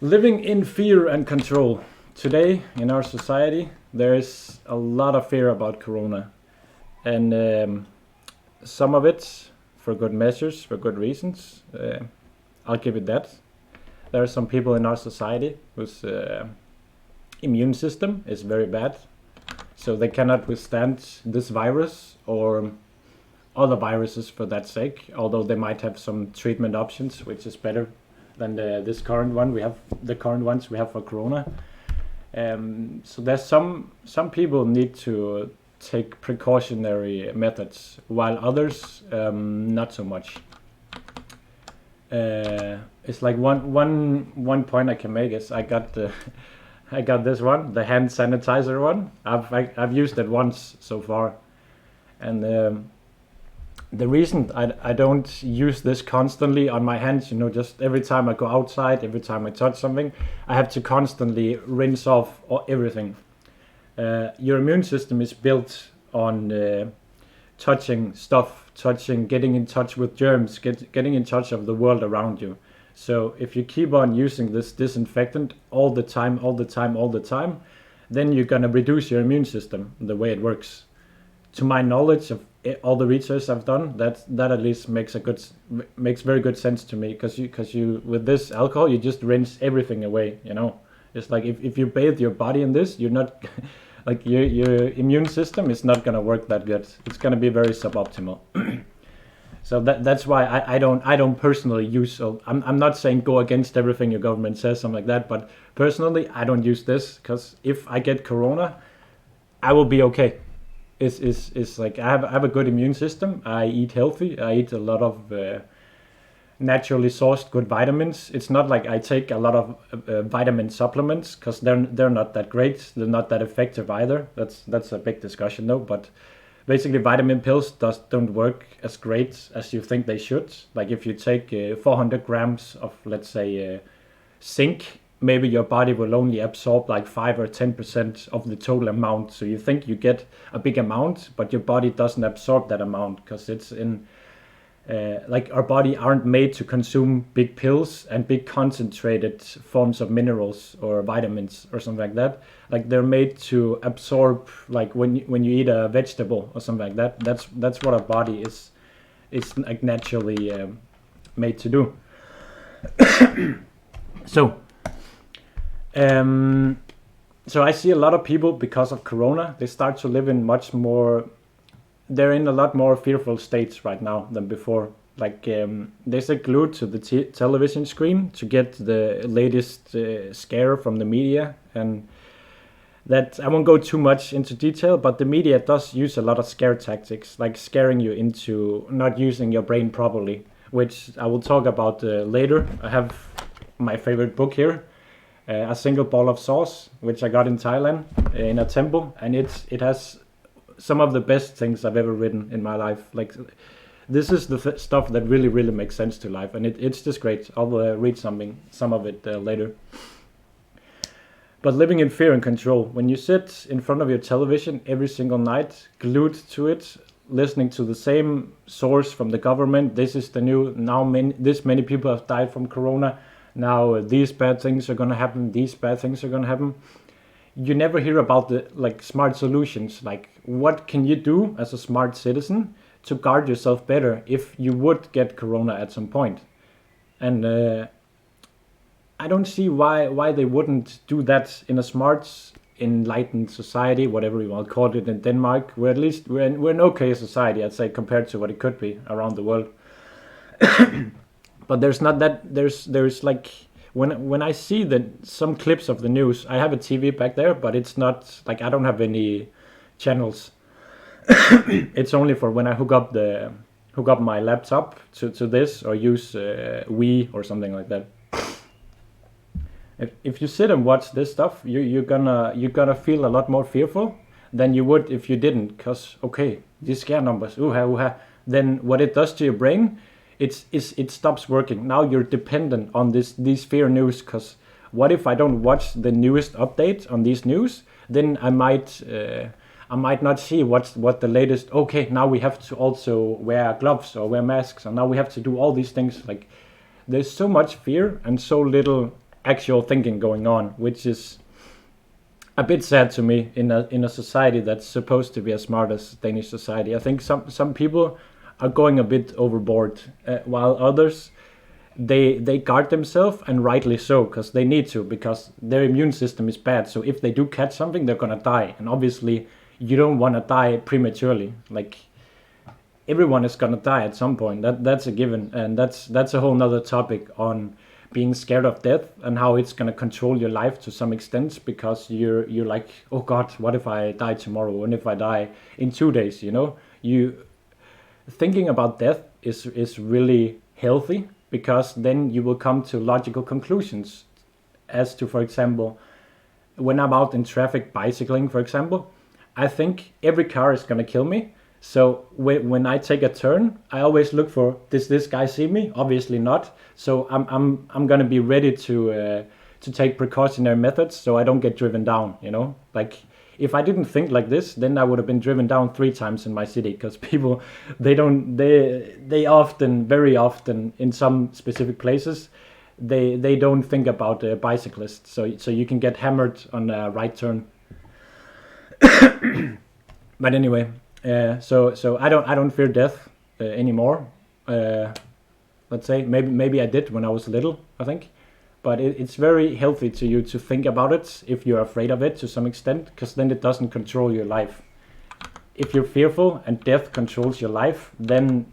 Living in fear and control. Today in our society, there is a lot of fear about Corona, and some of it for good measures, for good reasons. I'll give it that. There are some people in our society whose immune system is very bad, so they cannot withstand this virus or other viruses for that sake, although they might have some treatment options which is better than this current one we have, the current ones we have for Corona. So there's some people need to take precautionary methods, while others not so much. It's like one point I can make is I got this one, the hand sanitizer one. I've used it once so far, and the reason I don't use this constantly on my hands, just every time I go outside, every time I touch something, I have to constantly rinse off everything. Your immune system is built on touching stuff, getting in touch with germs, getting in touch of the world around you. So if you keep on using this disinfectant all the time, then you're gonna reduce your immune system, the way it works. To my knowledge of all the research I've done, that at least makes very good sense to me, because you with this alcohol you just rinse everything away. It's like if you bathe your body in this, you're not like your immune system is not gonna work that good. It's gonna be very suboptimal. So that's why I don't personally use. So I'm not saying go against everything your government says, something like that. But personally, I don't use this, because if I get Corona, I will be okay. It's like I have a good immune system. I eat healthy. I eat a lot of naturally sourced good vitamins. It's not like I take a lot of vitamin supplements, because they're not that great. They're not that effective either. That's a big discussion though. But basically, vitamin pills don't work as great as you think they should. Like if you take 400 grams of, let's say, zinc, maybe your body will only absorb like 5 or 10% of the total amount. So you think you get a big amount, but your body doesn't absorb that amount, because it's in like our body aren't made to consume big pills and big concentrated forms of minerals or vitamins or something like that. Like they're made to absorb, like when you eat a vegetable or something like that. That's what our body is like naturally made to do. So I see a lot of people, because of Corona, they start to live in they're in a lot more fearful states right now than before. Like they stay glued to the television screen to get the latest scare from the media, and that I won't go too much into detail, but the media does use a lot of scare tactics, like scaring you into not using your brain properly, which I will talk about later. I have my favorite book here, A Single Ball of Sauce, which I got in Thailand in a temple, and it has some of the best things I've ever written in my life. Like this is the stuff that really makes sense to life, and it's just great. I'll read some of it later. But living in fear and control, when you sit in front of your television every single night, glued to it, listening to the same source from the government, this is the new, now this many people have died from Corona, now these bad things are going to happen, these bad things are going to happen. You never hear about the smart solutions, like what can you do as a smart citizen to guard yourself better if you would get Corona at some point. And I don't see why they wouldn't do that in a smart, enlightened society, whatever you want to call it, in Denmark. We're an okay society, I'd say, compared to what it could be around the world. But there's not that. There's like when I see some clips of the news, I have a TV back there, but it's not like I don't have any channels. It's only for when I hook up my laptop to this, or use Wii or something like that. If you sit and watch this stuff, you're gonna feel a lot more fearful than you would if you didn't. Cause okay, these scare numbers, ooha. Then what it does to your brain, it stops working. Now you're dependent on these fear news. Cause what if I don't watch the newest update on these news? Then I might not see what the latest. Okay, now we have to also wear gloves or wear masks, and now we have to do all these things. Like there's so much fear and so little actual thinking going on, which is a bit sad to me in a society that's supposed to be as smart as Danish society. I think some people are going a bit overboard, while others they guard themselves, and rightly so, because they need to, because their immune system is bad. So if they do catch something, they're gonna die, and obviously you don't want to die prematurely. Like, everyone is gonna die at some point. That's a given, and that's a whole nother topic on being scared of death and how it's gonna control your life to some extent, because you're like, oh God, what if I die tomorrow? And if I die in 2 days? You thinking about death is really healthy, because then you will come to logical conclusions as to, for example, when I'm out in traffic bicycling, for example, I think every car is gonna kill me. So when I take a turn, I always look for, does this guy see me? Obviously not. So I'm gonna be ready to take precautionary methods so I don't get driven down. Like, if I didn't think like this, then I would have been driven down 3 times in my city, because people, they often, very often, in some specific places, they don't think about bicyclists. So you can get hammered on a right turn. But anyway, so I don't fear death anymore. Let's say maybe I did when I was little, I think. But it's very healthy to you to think about it if you're afraid of it to some extent, because then it doesn't control your life. If you're fearful and death controls your life, then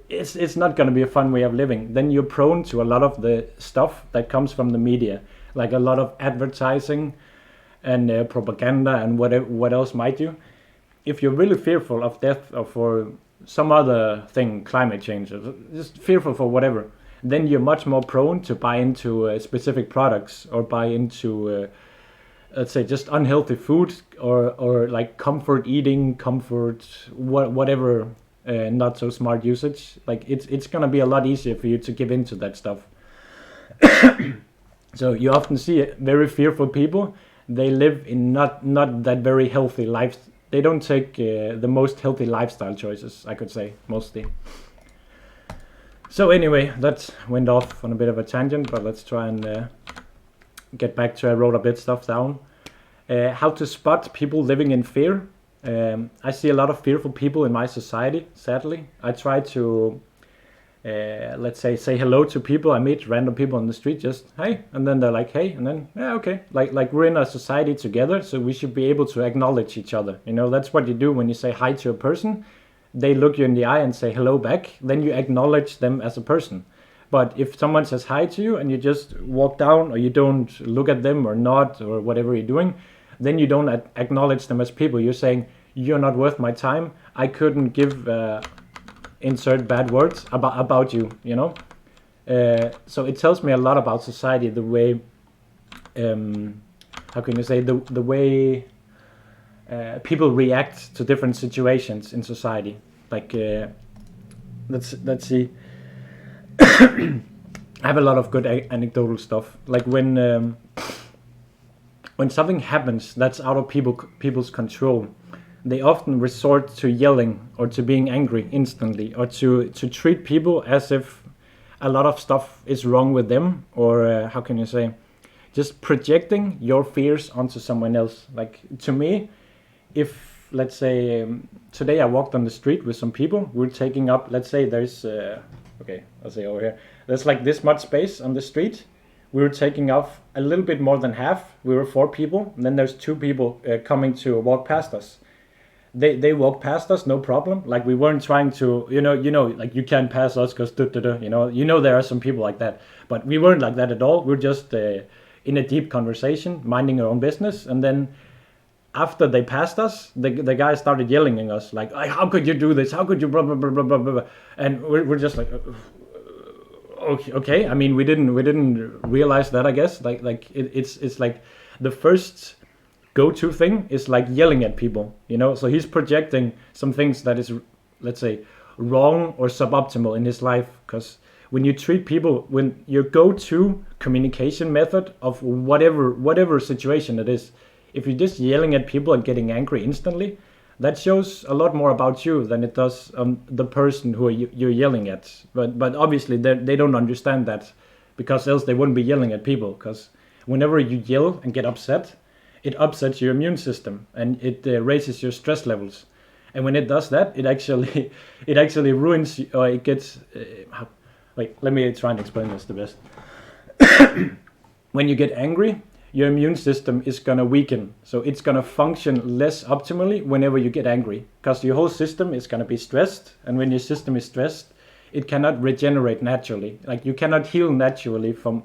it's not going to be a fun way of living. Then you're prone to a lot of the stuff that comes from the media, like a lot of advertising and propaganda and what else might you. If you're really fearful of death or for some other thing, climate change, or just fearful for whatever, then you're much more prone to buy into specific products, or buy into, let's say, just unhealthy food, or like comfort eating, whatever, not so smart usage. Like, it's gonna be a lot easier for you to give into that stuff. So you often see very fearful people. They live in not that very healthy life. They don't take the most healthy lifestyle choices, I could say, mostly. So anyway, that went off on a bit of a tangent, but let's try and get back to, I wrote a bit stuff down. How to spot people living in fear. I see a lot of fearful people in my society, sadly. I try to, let's say hello to people. I meet random people on the street, just, hey, and then they're like, hey, and then, yeah, okay. Like we're in a society together, so we should be able to acknowledge each other. That's what you do when you say hi to a person. They look you in the eye and say hello back, then you acknowledge them as a person. But if someone says hi to you and you just walk down, or you don't look at them or nod or whatever you're doing, then you don't acknowledge them as people. You're saying, you're not worth my time. I couldn't give insert bad words about you, So it tells me a lot about society, the way, how can you say, the way people react to different situations in society. Like, let's see. I have a lot of good anecdotal stuff. Like when something happens that's out of people's control, they often resort to yelling or to being angry instantly, or to treat people as if a lot of stuff is wrong with them, or how can you say, just projecting your fears onto someone else. Like, to me, if, let's say, today I walked on the street with some people, we're taking up, let's say there's, okay, I'll say over here, there's like this much space on the street. We were taking off a little bit more than half. We were 4 people, and then there's 2 people coming to walk past us. They walked past us, no problem. Like, we weren't trying to, like, you can't pass us because, there are some people like that. But we weren't like that at all. We're just in a deep conversation, minding our own business, and then after they passed us, the guy started yelling at us, like, how could you do this? How could you blah, blah, blah, blah, blah, blah. And we're just like, okay. I mean, we didn't realize that, I guess. Like it's like the first go-to thing is like yelling at people, So he's projecting some things that is, let's say, wrong or suboptimal in his life. Because when you treat people, when your go-to communication method of whatever situation it is, if you're just yelling at people and getting angry instantly, that shows a lot more about you than it does the person who you're yelling at. But obviously they don't understand that, because else they wouldn't be yelling at people. Because whenever you yell and get upset, it upsets your immune system and it raises your stress levels. And when it does that, it actually ruins, or it gets. Wait, let me try and explain this the best. When you get angry, your immune system is gonna weaken, so it's gonna function less optimally whenever you get angry, because your whole system is gonna be stressed, and when your system is stressed, it cannot regenerate naturally. Like you cannot heal naturally from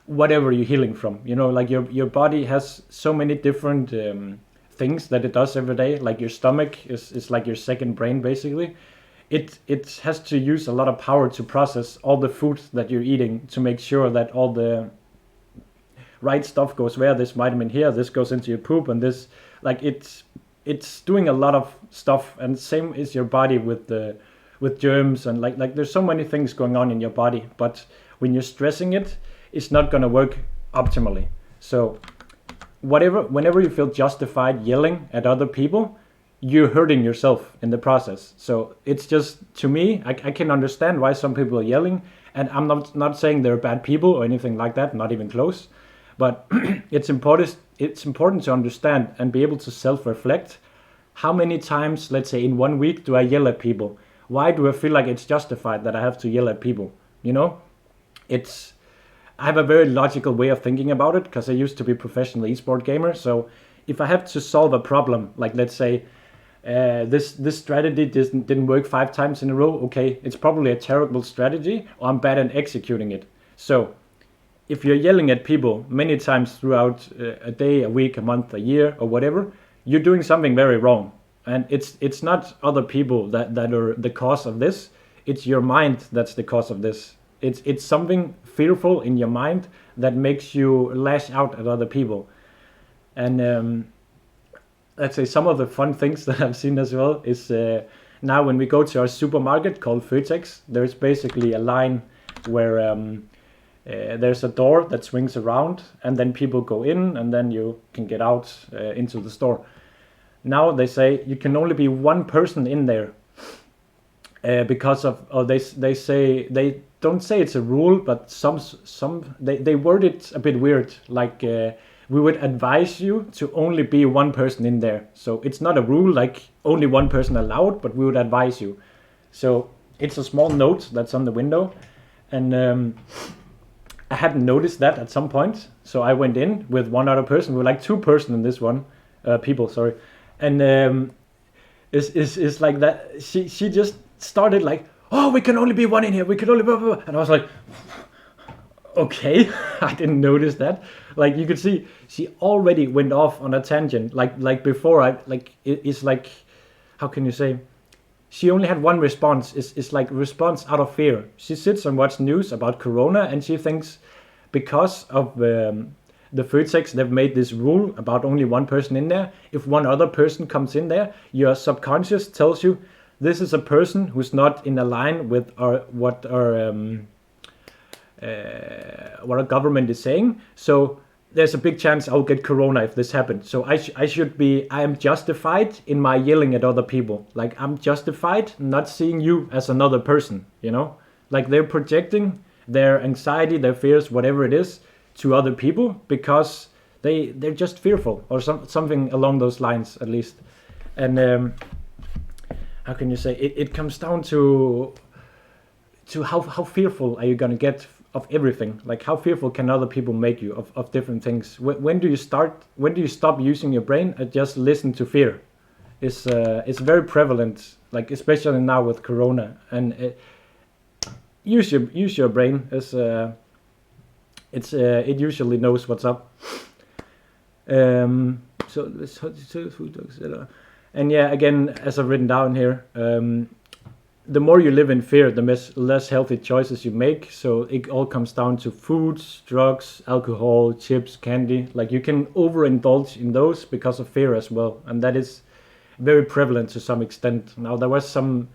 whatever you're healing from. You know, like your body has so many different things that it does every day. Like your stomach is like your second brain basically. It has to use a lot of power to process all the food that you're eating, to make sure that all the right stuff goes where, this vitamin here, this goes into your poop, and this, like it's doing a lot of stuff. And same is your body with germs, and like there's so many things going on in your body, but when you're stressing it, it's not going to work optimally. So whenever you feel justified yelling at other people, you're hurting yourself in the process. So it's just, to me, I can understand why some people are yelling, and I'm not saying they're bad people or anything like that, not even close, but it's important to understand and be able to self-reflect. How many times, let's say in 1 week, do I yell at people? Why do I feel like it's justified that I have to yell at people? You know, I have a very logical way of thinking about it, because I used to be a professional esport gamer. So if I have to solve a problem, like let's say this strategy didn't work 5 times in a row, okay, it's probably a terrible strategy, or I'm bad at executing it. So if you're yelling at people many times throughout a day, a week, a month, a year, or whatever, you're doing something very wrong. And it's not other people that are the cause of this. It's your mind that's the cause of this. It's something fearful in your mind that makes you lash out at other people. And let's say some of the fun things that I've seen as well is now when we go to our supermarket called Føtex, there's basically a line where there's a door that swings around, and then people go in, and then you can get out into the store. Now they say you can only be one person in there because of, or they say, they don't say it's a rule, but they word it a bit weird, like we would advise you to only be one person in there. So it's not a rule like only one person allowed, but we would advise you. So it's a small note that's on the window, and I hadn't noticed that at some point. So I went in with one other person. We were like 2 person in this one, people, sorry. And it's like that. She just started like, oh, we can only be one in here. We can only blah, blah, blah. And I was like, okay, I didn't notice that. Like you could see, she already went off on a tangent. Like before, it's like, how can you say? She only had one response. It's like response out of fear. She sits and watches news about Corona, and she thinks because of the Føtex, they've made this rule about only one person in there. If one other person comes in there, your subconscious tells you this is a person who's not in line with what our government is saying. So there's a big chance I'll get Corona if this happens. So I am justified in my yelling at other people. Like I'm justified not seeing you as another person, you know? Like they're projecting their anxiety, their fears, whatever it is, to other people because they're just fearful, or something along those lines at least. And how can you say, it comes down to how fearful are you gonna get of everything? Like how fearful can other people make you of different things? When do you stop using your brain and just listen to fear? It's very prevalent, like especially now with Corona. And use your brain. It usually knows what's up. So let's and yeah, again, as I've written down here, the more you live in fear, the less healthy choices you make. So it all comes down to foods, drugs, alcohol, chips, candy. Like you can overindulge in those because of fear as well. And that is very prevalent to some extent. Now, there was some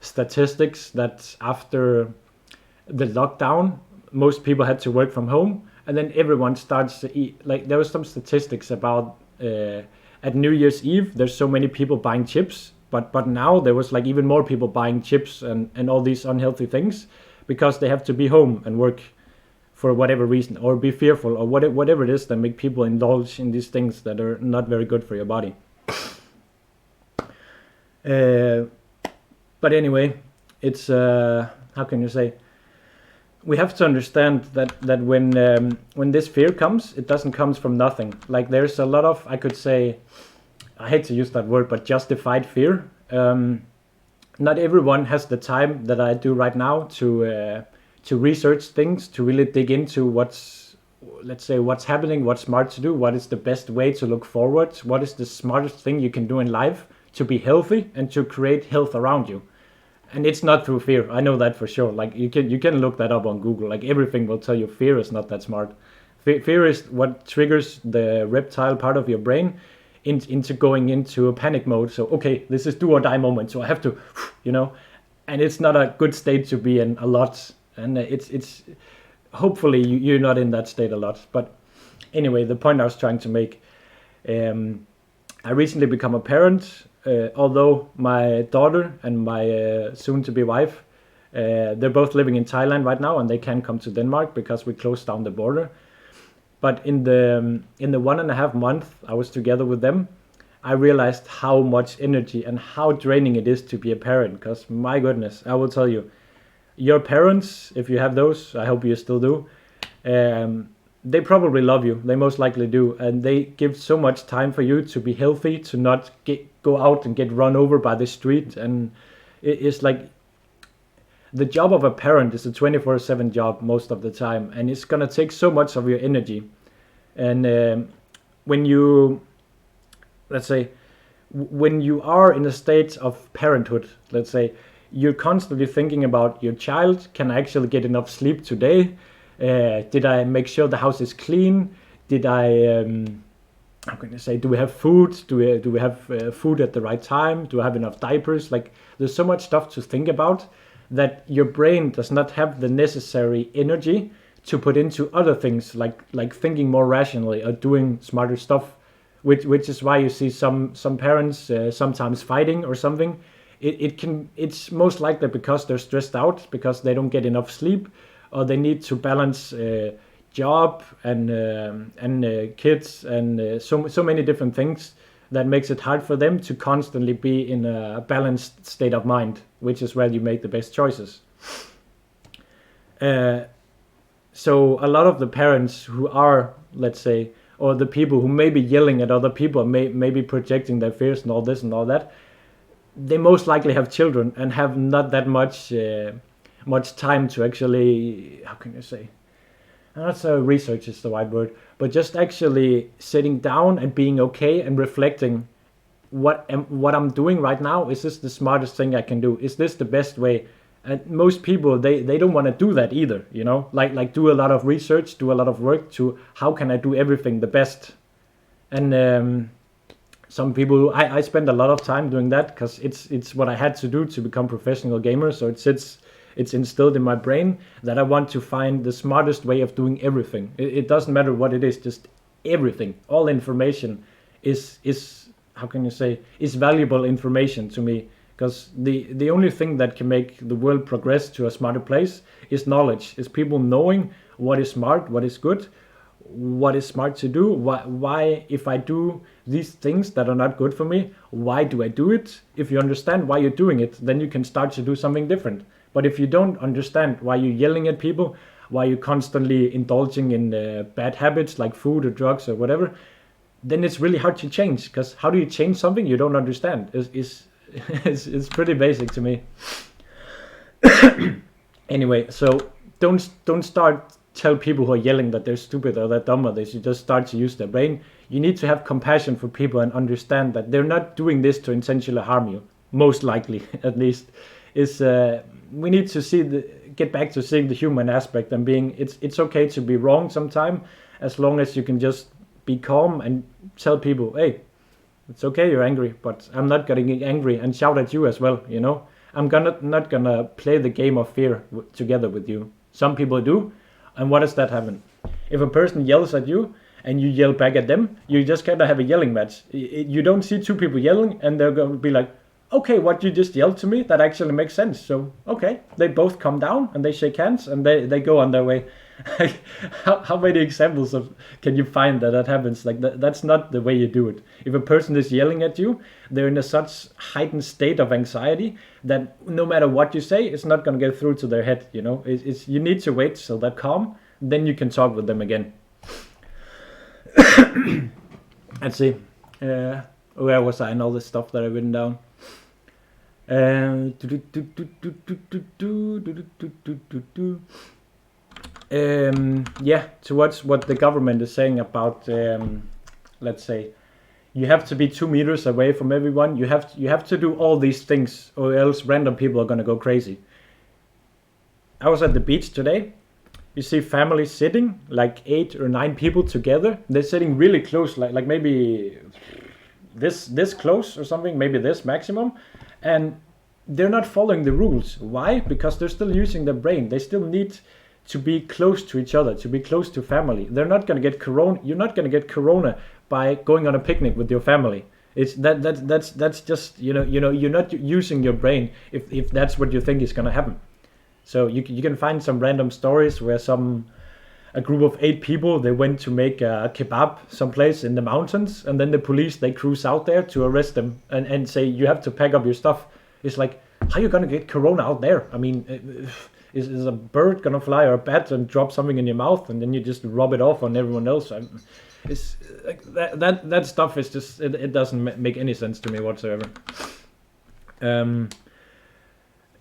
statistics that after the lockdown, most people had to work from home. And then everyone starts to eat. Like there was some statistics about at New Year's Eve, there's so many people buying chips. But now there was like even more people buying chips and all these unhealthy things because they have to be home and work for whatever reason, or be fearful, or whatever it is that make people indulge in these things that are not very good for your body. But anyway, it's how can you say? We have to understand that when this fear comes, it doesn't come from nothing. Like there's a lot of, I could say, I hate to use that word, but justified fear. Not everyone has the time that I do right now to research things, to really dig into what's happening, what's smart to do, what is the best way to look forward, what is the smartest thing you can do in life to be healthy and to create health around you. And it's not through fear. I know that for sure. Like you can look that up on Google. Like everything will tell you fear is not that smart. Fear is what triggers the reptile part of your brain into going into a panic mode. So okay, this is do or die moment. So I have to, and it's not a good state to be in a lot. And it's hopefully you're not in that state a lot. But anyway, the point I was trying to make. I recently become a parent. Although my daughter and my soon-to-be wife, they're both living in Thailand right now, and they can't come to Denmark because we closed down the border. But in the 1.5 months I was together with them, I realized how much energy and how draining it is to be a parent. Because my goodness, I will tell you, your parents, if you have those, I hope you still do, they probably love you. They most likely do. And they give so much time for you to be healthy, to not go out and get run over by the street. And it's like the job of a parent is a 24/7 job most of the time. And it's going to take so much of your energy. And when you are in a state of parenthood, let's say, you're constantly thinking about your child. Can I actually get enough sleep today? Did I make sure the house is clean? Did I, how can I say, do we have food? Do we have food at the right time? Do I have enough diapers? Like, there's so much stuff to think about that your brain does not have the necessary energy to put into other things, like thinking more rationally or doing smarter stuff, which is why you see some parents sometimes fighting or something. It's most likely because they're stressed out, because they don't get enough sleep, or they need to balance job and kids and so many different things that makes it hard for them to constantly be in a balanced state of mind, which is where you make the best choices. So a lot of the parents who are, let's say, or the people who may be yelling at other people, may be projecting their fears and all this and all that, they most likely have children and have not that much time to actually, how can you say, not so research is the right word, but just actually sitting down and being okay and reflecting what I'm doing right now. Is this the smartest thing I can do? Is this the best way? And most people, they don't want to do that either, like do a lot of research, do a lot of work to how can I do everything the best. And some people, I spend a lot of time doing that because it's what I had to do to become professional gamer. So it's instilled in my brain that I want to find the smartest way of doing everything. It doesn't matter what it is, just everything. All information is how can you say, is valuable information to me. Because the only thing that can make the world progress to a smarter place is knowledge, is people knowing what is smart, what is good, what is smart to do, why if I do these things that are not good for me, why do I do it? If you understand why you're doing it, then you can start to do something different. But if you don't understand why you're yelling at people, why you're constantly indulging in bad habits like food or drugs or whatever, then it's really hard to change. Because how do you change something you don't understand? It's pretty basic to me. Anyway, so don't start tell people who are yelling that they're stupid or they're dumb, or they should just start to use their brain. You need to have compassion for people and understand that they're not doing this to intentionally harm you. Most likely, at least, is we need to get back to seeing the human aspect and being. It's okay to be wrong sometime, as long as you can just be calm and tell people, hey, it's okay, you're angry, but I'm not gonna get angry and shout at you as well. I'm not gonna play the game of fear together with you. Some people do, and what does that happen? If a person yells at you and you yell back at them, you just kind of have a yelling match. You don't see two people yelling and they're gonna be like, okay, what you just yelled to me, that actually makes sense. So okay, they both calm down and they shake hands and they go on their way. Like, how many examples of can you find that happens? Like that's not the way you do it. If a person is yelling at you, they're in a such heightened state of anxiety that no matter what you say, it's not going to get through to their head. You know, it's you need to wait till they're calm, then you can talk with them again. Let's see, where was I and all this stuff that I've written down? Yeah, towards what the government is saying about, let's say, you have to be 2 meters away from everyone. You have to do all these things, or else random people are gonna go crazy. I was at the beach today. You see families sitting, like 8 or 9 people together. They're sitting really close, like maybe this close or something, maybe this maximum, and they're not following the rules. Why? Because they're still using their brain. They still need to be close to each other, to be close to family. They're not going to get corona. You're not going to get corona by going on a picnic with your family. It's that's just you're not using your brain if that's what you think is going to happen. So you can find some random stories where a group of 8 people, they went to make a kebab someplace in the mountains, and then the police, they cruise out there to arrest them and say you have to pack up your stuff. It's like, how are you gonna get corona out there? I mean, is a bird gonna fly or a bat and drop something in your mouth and then you just rub it off on everyone else? It's like that stuff is just it doesn't make any sense to me whatsoever.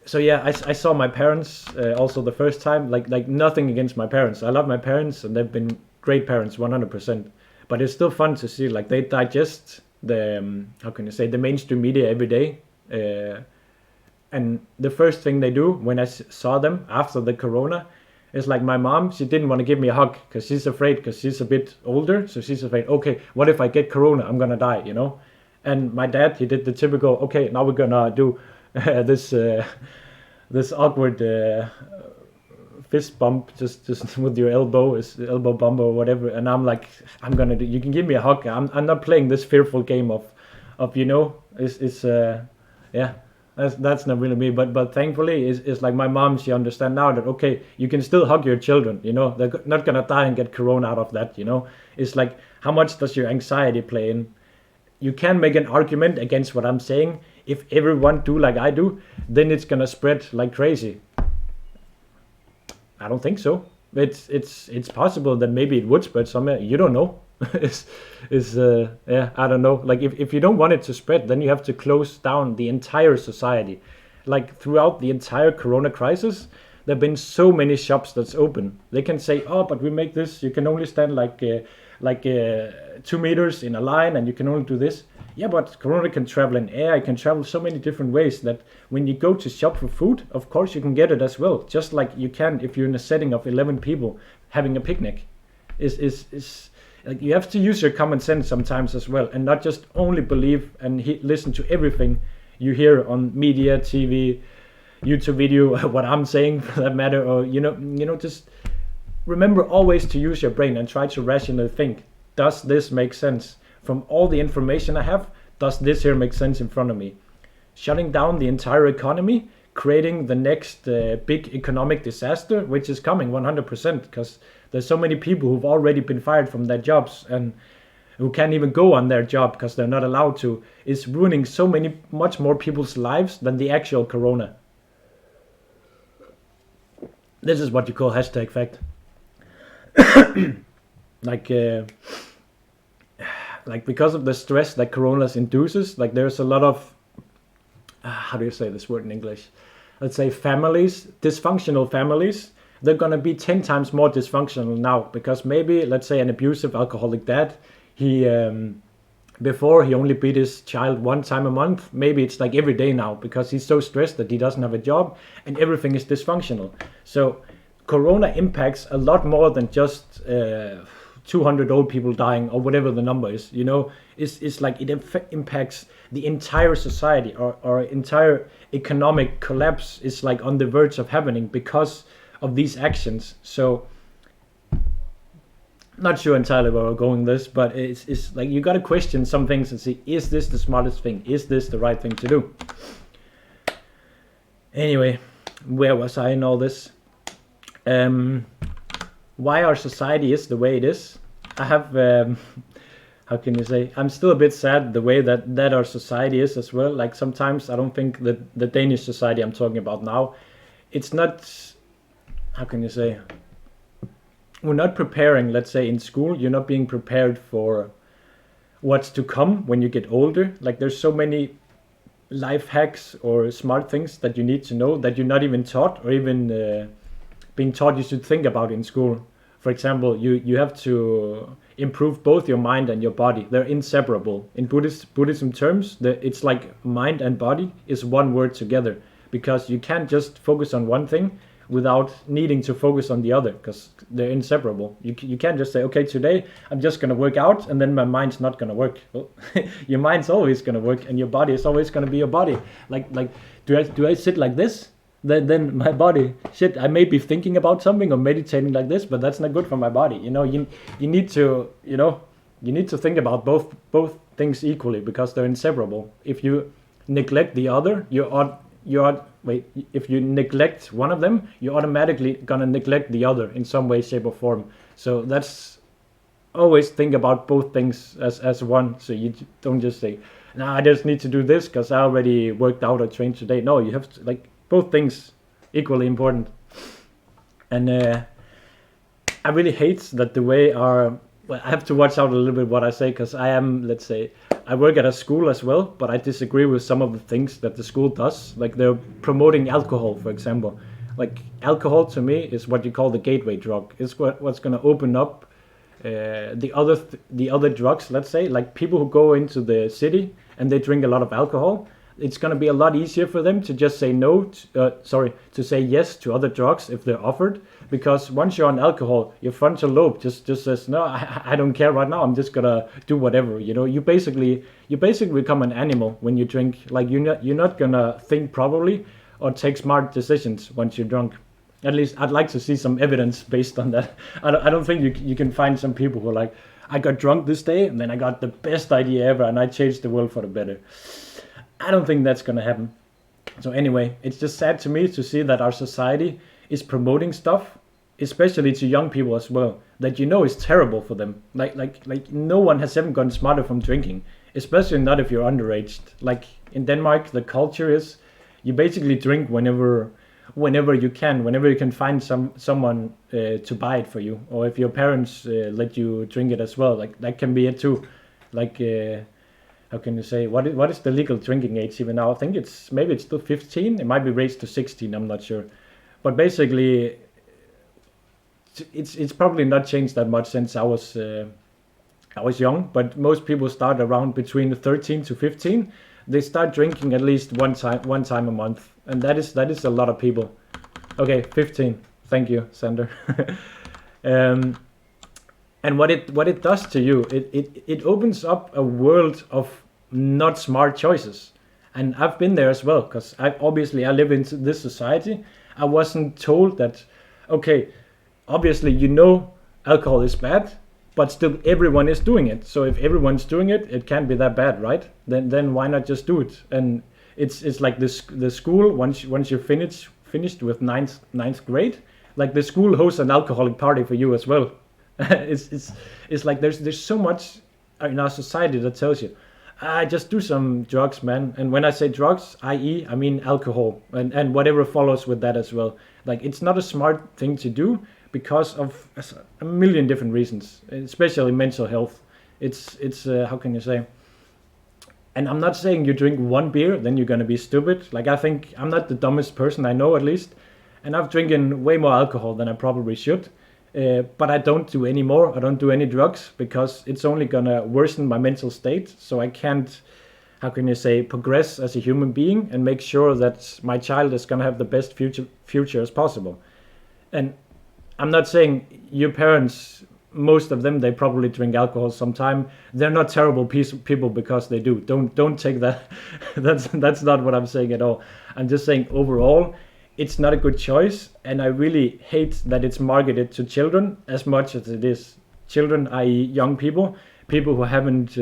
So yeah, I saw my parents also the first time. Like nothing against my parents. I love my parents and they've been great parents, 100%. But it's still fun to see, like, they digest the how can you say, the mainstream media every day. And the first thing they do when I saw them after the corona is, like, my mom, she didn't want to give me a hug because she's afraid, because she's a bit older. So she's afraid, okay, what if I get corona? I'm gonna die, you know. And my dad, he did the typical, okay, now we're gonna do this awkward fist bump just with your elbow, is elbow bump or whatever. And I'm like, I'm gonna do, you can give me a hug. I'm not playing this fearful game of yeah, that's not really me. But thankfully it's like my mom, she understand now that, okay, you can still hug your children, you know, they're not gonna die and get corona out of that, you know. It's like, how much does your anxiety play in? You can make an argument against what I'm saying. If everyone do like I do, then it's gonna spread like crazy. I don't think so. It's possible that maybe it would spread somewhere. You don't know. Yeah, I don't know. Like if you don't want it to spread, then you have to close down the entire society. Like throughout the entire corona crisis, there have been so many shops that's open. They can say, oh, but we make this. You can only stand like 2 meters in a line, and you can only do this. Yeah, but corona can travel in air. It can travel so many different ways that when you go to shop for food, of course you can get it as well. Just like you can if you're in a setting of 11 people having a picnic. Is like, you have to use your common sense sometimes as well, and not just only believe and listen to everything you hear on media, TV, YouTube video, what I'm saying for that matter, or just remember always to use your brain and try to rationally think. Does this make sense? From all the information I have, does this here make sense in front of me? Shutting down the entire economy, creating the next big economic disaster, which is coming 100%, because there's so many people who've already been fired from their jobs and who can't even go on their job because they're not allowed to. It's ruining much more people's lives than the actual corona. This is what you call hashtag fact. Like because of the stress that corona induces, like there's a lot of how do you say this word in English? Let's say families, dysfunctional families. They're gonna be 10 times more dysfunctional now because maybe, let's say, an abusive alcoholic dad, he before he only beat his child 1 time a month. Maybe it's like every day now because he's so stressed that he doesn't have a job and everything is dysfunctional. So corona impacts a lot more than just 200 old people dying or whatever the number is, you know. It's like it impacts the entire society, or entire economic collapse is like on the verge of happening because of these actions. So not sure entirely where we're going this, but it's like you got to question some things and see, is this the smartest thing? Is this the right thing to do? Anyway, where was I in all this? why our society is the way it is. I have how can you say, I'm still a bit sad the way that our society is as well. Like sometimes I don't think that the Danish society I'm talking about now, it's not, how can you say, we're not preparing, let's say in school, you're not being prepared for what's to come when you get older. Like there's so many life hacks or smart things that you need to know that you're not even taught, or even being taught you should think about in school. For example, you have to improve both your mind and your body. They're inseparable. In Buddhism terms, it's like mind and body is one word together, because you can't just focus on one thing without needing to focus on the other, because they're inseparable. You can't just say, okay, today I'm just going to work out and then my mind's not going to work. Well, your mind's always going to work and your body is always going to be your body. Like do I sit like this? Then my body, shit, I may be thinking about something or meditating like this, but that's not good for my body. You need to, you need to think about both things equally, because they're inseparable. If you neglect the other, if you neglect one of them, you're automatically gonna neglect the other in some way, shape, or form. So that's, always think about both things as one. So you don't just say, nah, I just need to do this because I already worked out or trained today. No, you have to, like, both things equally important. And I really hate that the way our, well, I have to watch out a little bit what I say, because I am, let's say, I work at a school as well, but I disagree with some of the things that the school does. Like they're promoting alcohol, for example. Like alcohol to me is what you call the gateway drug. It's what's going to open up the other drugs. Let's say, like people who go into the city and they drink a lot of alcohol, it's going to be a lot easier for them to just say to say yes to other drugs if they're offered. Because once you're on alcohol, your frontal lobe just says, no, I don't care right now. I'm just gonna do whatever. You basically become an animal when you drink. Like you're not gonna think properly or take smart decisions once you're drunk. At least I'd like to see some evidence based on that. I don't think you can find some people who are like, I got drunk this day and then I got the best idea ever and I changed the world for the better. I don't think that's gonna happen. So anyway, it's just sad to me to see that our society is promoting stuff, especially to young people as well, that is terrible for them. Like no one has ever gotten smarter from drinking, especially not if you're underage. Like in Denmark, the culture is you basically drink whenever you can find someone to buy it for you, or if your parents let you drink it as well. Like that can be it too. Like how can you say, what is the legal drinking age even now? I think it's still 15. It might be raised to 16. I'm not sure, but basically it's probably not changed that much since I was young. But most people start around between 13 to 15. They start drinking at least one time a month, and that is a lot of people. Okay, 15. Thank you, Sander. And what it does to you, it opens up a world of not smart choices. And I've been there as well, because I live in this society. I wasn't told that, okay, obviously alcohol is bad, but still everyone is doing it. So if everyone's doing it, it can't be that bad, right? Then why not just do it? And it's like this, the school, once you're finished with ninth grade, like the school hosts an alcoholic party for you as well. It's like there's so much in our society that tells you, just do some drugs, man. And when I say drugs, I mean alcohol and whatever follows with that as well. Like it's not a smart thing to do because of a million different reasons, especially mental health. It's how can you say? And I'm not saying you drink one beer, then you're gonna be stupid. Like I think I'm not the dumbest person I know, at least, and I've drinking way more alcohol than I probably should. But I don't do any more. I don't do any drugs because it's only gonna worsen my mental state. So I can't, how can you say, progress as a human being and make sure that my child is gonna have the best future as possible. And I'm not saying your parents, most of them, they probably drink alcohol sometime. They're not terrible people because they do. Don't take that. That's not what I'm saying at all. I'm just saying overall, it's not a good choice, and I really hate that it's marketed to children as much as it is. Children, i.e. young people who haven't,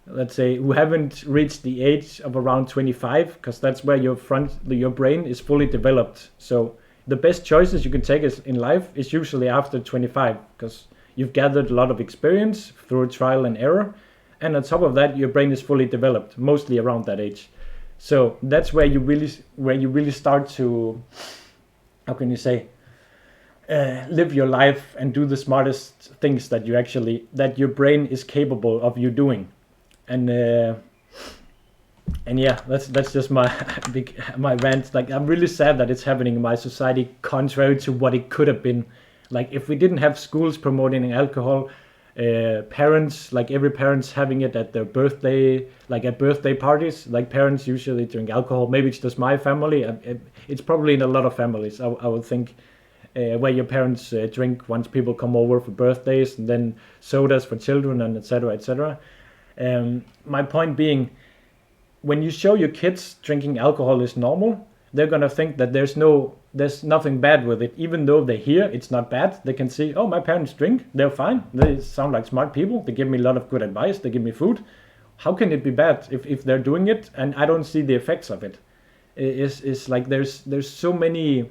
let's say, who haven't reached the age of around 25, because that's where your brain is fully developed. So the best choices you can take in life is usually after 25, because you've gathered a lot of experience through trial and error, and on top of that, your brain is fully developed, mostly around that age. So that's where you really start to, how can you say, live your life and do the smartest things that your brain is capable of you doing. And yeah, that's just my my rant. Like, I'm really sad that it's happening in my society, contrary to what it could have been. Like, if we didn't have schools promoting alcohol, parents, like every parent's having it at their birthday, like at birthday parties, like parents usually drink alcohol. Maybe it's just my family. It's probably in a lot of families, I would think, where your parents drink once people come over for birthdays, and then sodas for children, and etc. etc. My point being, when you show your kids drinking alcohol is normal, they're gonna think that there's nothing bad with it. Even though they hear it's not bad, they can see, oh, my parents drink, they're fine, they sound like smart people, they give me a lot of good advice, they give me food. How can it be bad if they're doing it and I don't see the effects of it? It's like there's so many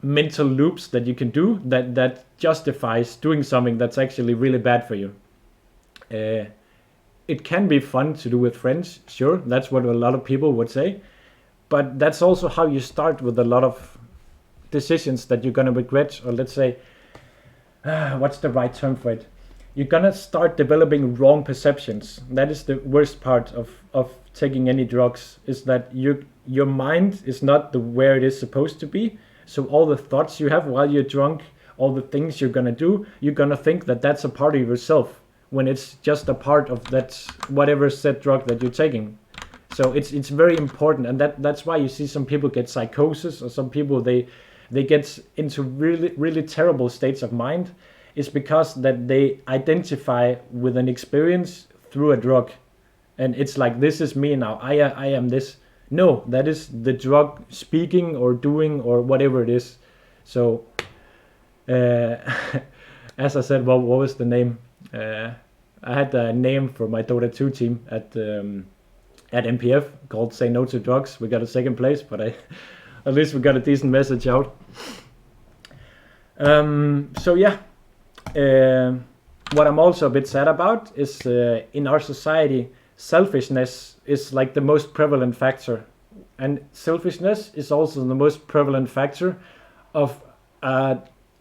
mental loops that you can do that justifies doing something that's actually really bad for you. It can be fun to do with friends, sure, that's what a lot of people would say, but that's also how you start with a lot of decisions that you're gonna regret, or let's say, what's the right term for it? You're gonna start developing wrong perceptions. That is the worst part of taking any drugs, is that your mind is not where it is supposed to be. So all the thoughts you have while you're drunk, all the things you're gonna do, you're gonna think that that's a part of yourself, when it's just a part of that whatever said drug that you're taking. So it's very important, and that's why you see some people get psychosis, or some people they get into really really terrible states of mind. It's because that they identify with an experience through a drug, and it's like, this is me now. I am this. No, that is the drug speaking or doing or whatever it is. So, as I said, what was the name? I had a name for my Dota 2 team at MPF called "Say No to Drugs." We got a second place, but at least we got a decent message out. So yeah, what I'm also a bit sad about is in our society, selfishness is like the most prevalent factor, and selfishness is also the most prevalent factor of a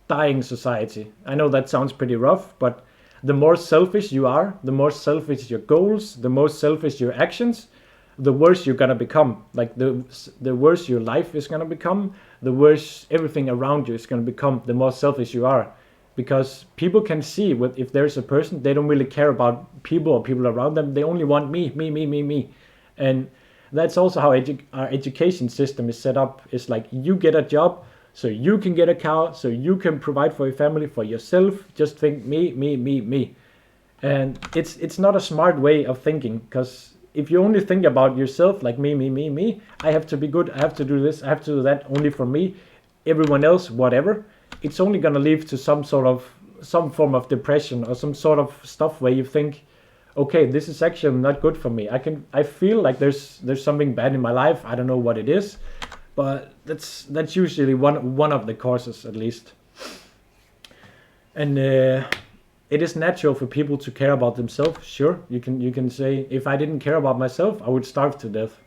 dying society. I know that sounds pretty rough, but the more selfish you are, the more selfish your goals, the more selfish your actions, the worse you're gonna become. Like the worse your life is gonna become, the worse everything around you is gonna become, the more selfish you are. Because people can see if there's a person, they don't really care about people or people around them. They only want me. And that's also how our education system is set up. It's like, you get a job, so you can get a car, so you can provide for your family, for yourself. Just think me. And it's not a smart way of thinking, because if you only think about yourself, like me, I have to be good, I have to do this, I have to do that only for me, everyone else, whatever, it's only going to lead to some form of depression, or some sort of stuff where you think, okay, this is actually not good for me. I feel like there's something bad in my life. I don't know what it is, but that's usually one of the causes, at least. And it is natural for people to care about themselves. Sure, you can say, if I didn't care about myself, I would starve to death.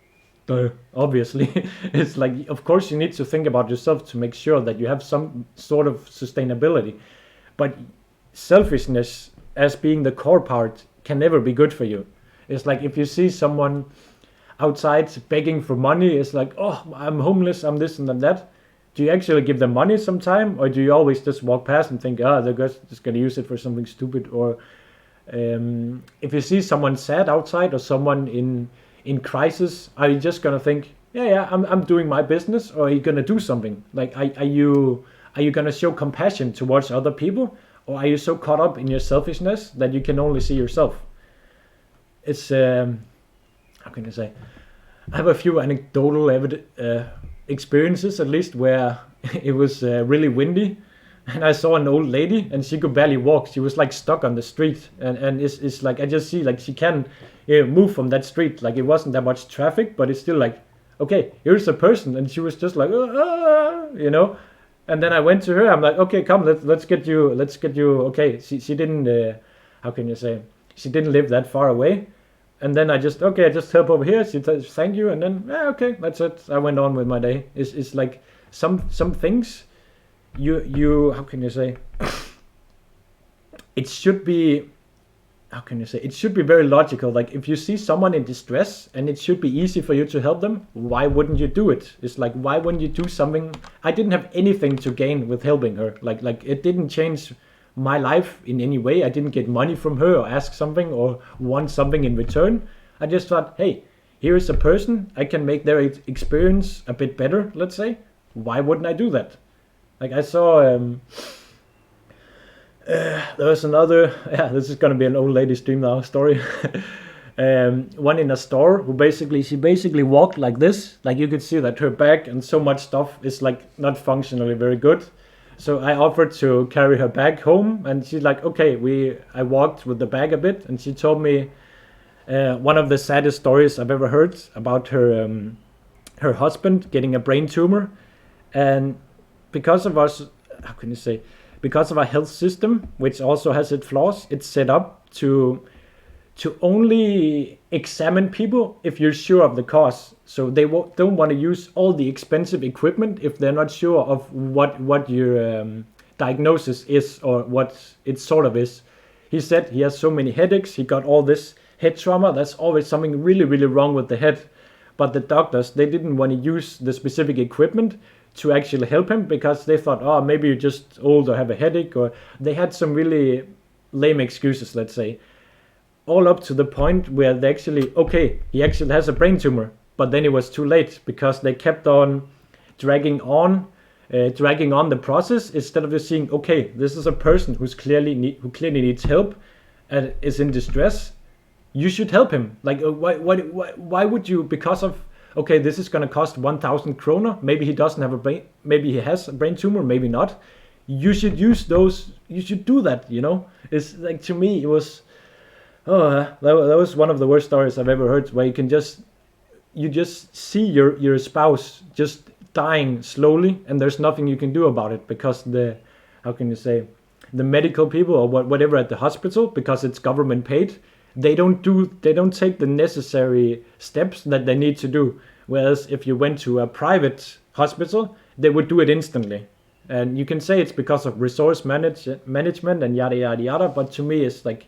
Obviously. It's like, of course you need to think about yourself to make sure that you have some sort of sustainability, but selfishness as being the core part can never be good for you. It's like, if you see someone outside begging for money, it's like, oh, I'm homeless, I'm this and that. Do you actually give them money sometime, or do you always just walk past and think, they're just going to use it for something stupid? Or if you see someone sad outside, or someone in crisis, are you just going to think, I'm doing my business, or are you going to do something? Like, are you going to show compassion towards other people, or are you so caught up in your selfishness that you can only see yourself? It's how can I say? I have a few anecdotal experiences, at least, where it was really windy, and I saw an old lady, and she could barely walk. She was like stuck on the street, and it's like, I just see like she can move from that street. Like, it wasn't that much traffic, but it's still like, okay, here's a person, and she was just like, you know. And then I went to her. I'm like, okay, come, let's get you. Okay, she didn't. How can you say? She didn't live that far away. And then I just help over here. She says thank you, and then okay, that's it. I went on with my day. It's like some things. You how can you say? It should be. How can you say? It should be very logical. Like if you see someone in distress and it should be easy for you to help them, why wouldn't you do it? It's like, why wouldn't you do something? I didn't have anything to gain with helping her. Like it didn't change my life in any way. I didn't get money from her or ask something or want something in return. I just thought, hey, here is a person. I can make their experience a bit better, let's say. Why wouldn't I do that? Like I saw... there was another, this is gonna be an old lady stream now story. One in a store who she basically walked like this. Like you could see that her back and so much stuff is like not functionally very good. So I offered to carry her bag home, and she's like, okay. I walked with the bag a bit, and she told me one of the saddest stories I've ever heard about her husband getting a brain tumor, and because of us, how can you say? Because of our health system, which also has its flaws, it's set up to only examine people if you're sure of the cause. So they don't want to use all the expensive equipment if they're not sure of what your diagnosis is or what it sort of is. He said he has so many headaches, he got all this head trauma, there's always something really, really wrong with the head. But the doctors, they didn't want to use the specific equipment to actually help him because they thought, oh, maybe you're just old or have a headache, or they had some really lame excuses, let's say. All up to the point where they actually, okay, he actually has a brain tumor, but then it was too late because they kept on dragging on the process instead of just seeing, okay, this is a person who clearly needs help and is in distress. You should help him. Like, why would you, because of, okay, this is going to cost 1,000 kroner. Maybe he doesn't have a brain, maybe he has a brain tumor, maybe not. You should use those, you should do that, you know. It's like, to me, it was, that was one of the worst stories I've ever heard, where you just see your spouse just dying slowly, and there's nothing you can do about it because the medical people or whatever at the hospital, because it's government paid, they don't take the necessary steps that they need to do. Whereas if you went to a private hospital, they would do it instantly. And you can say it's because of resource management and yada yada yada, but to me it's like,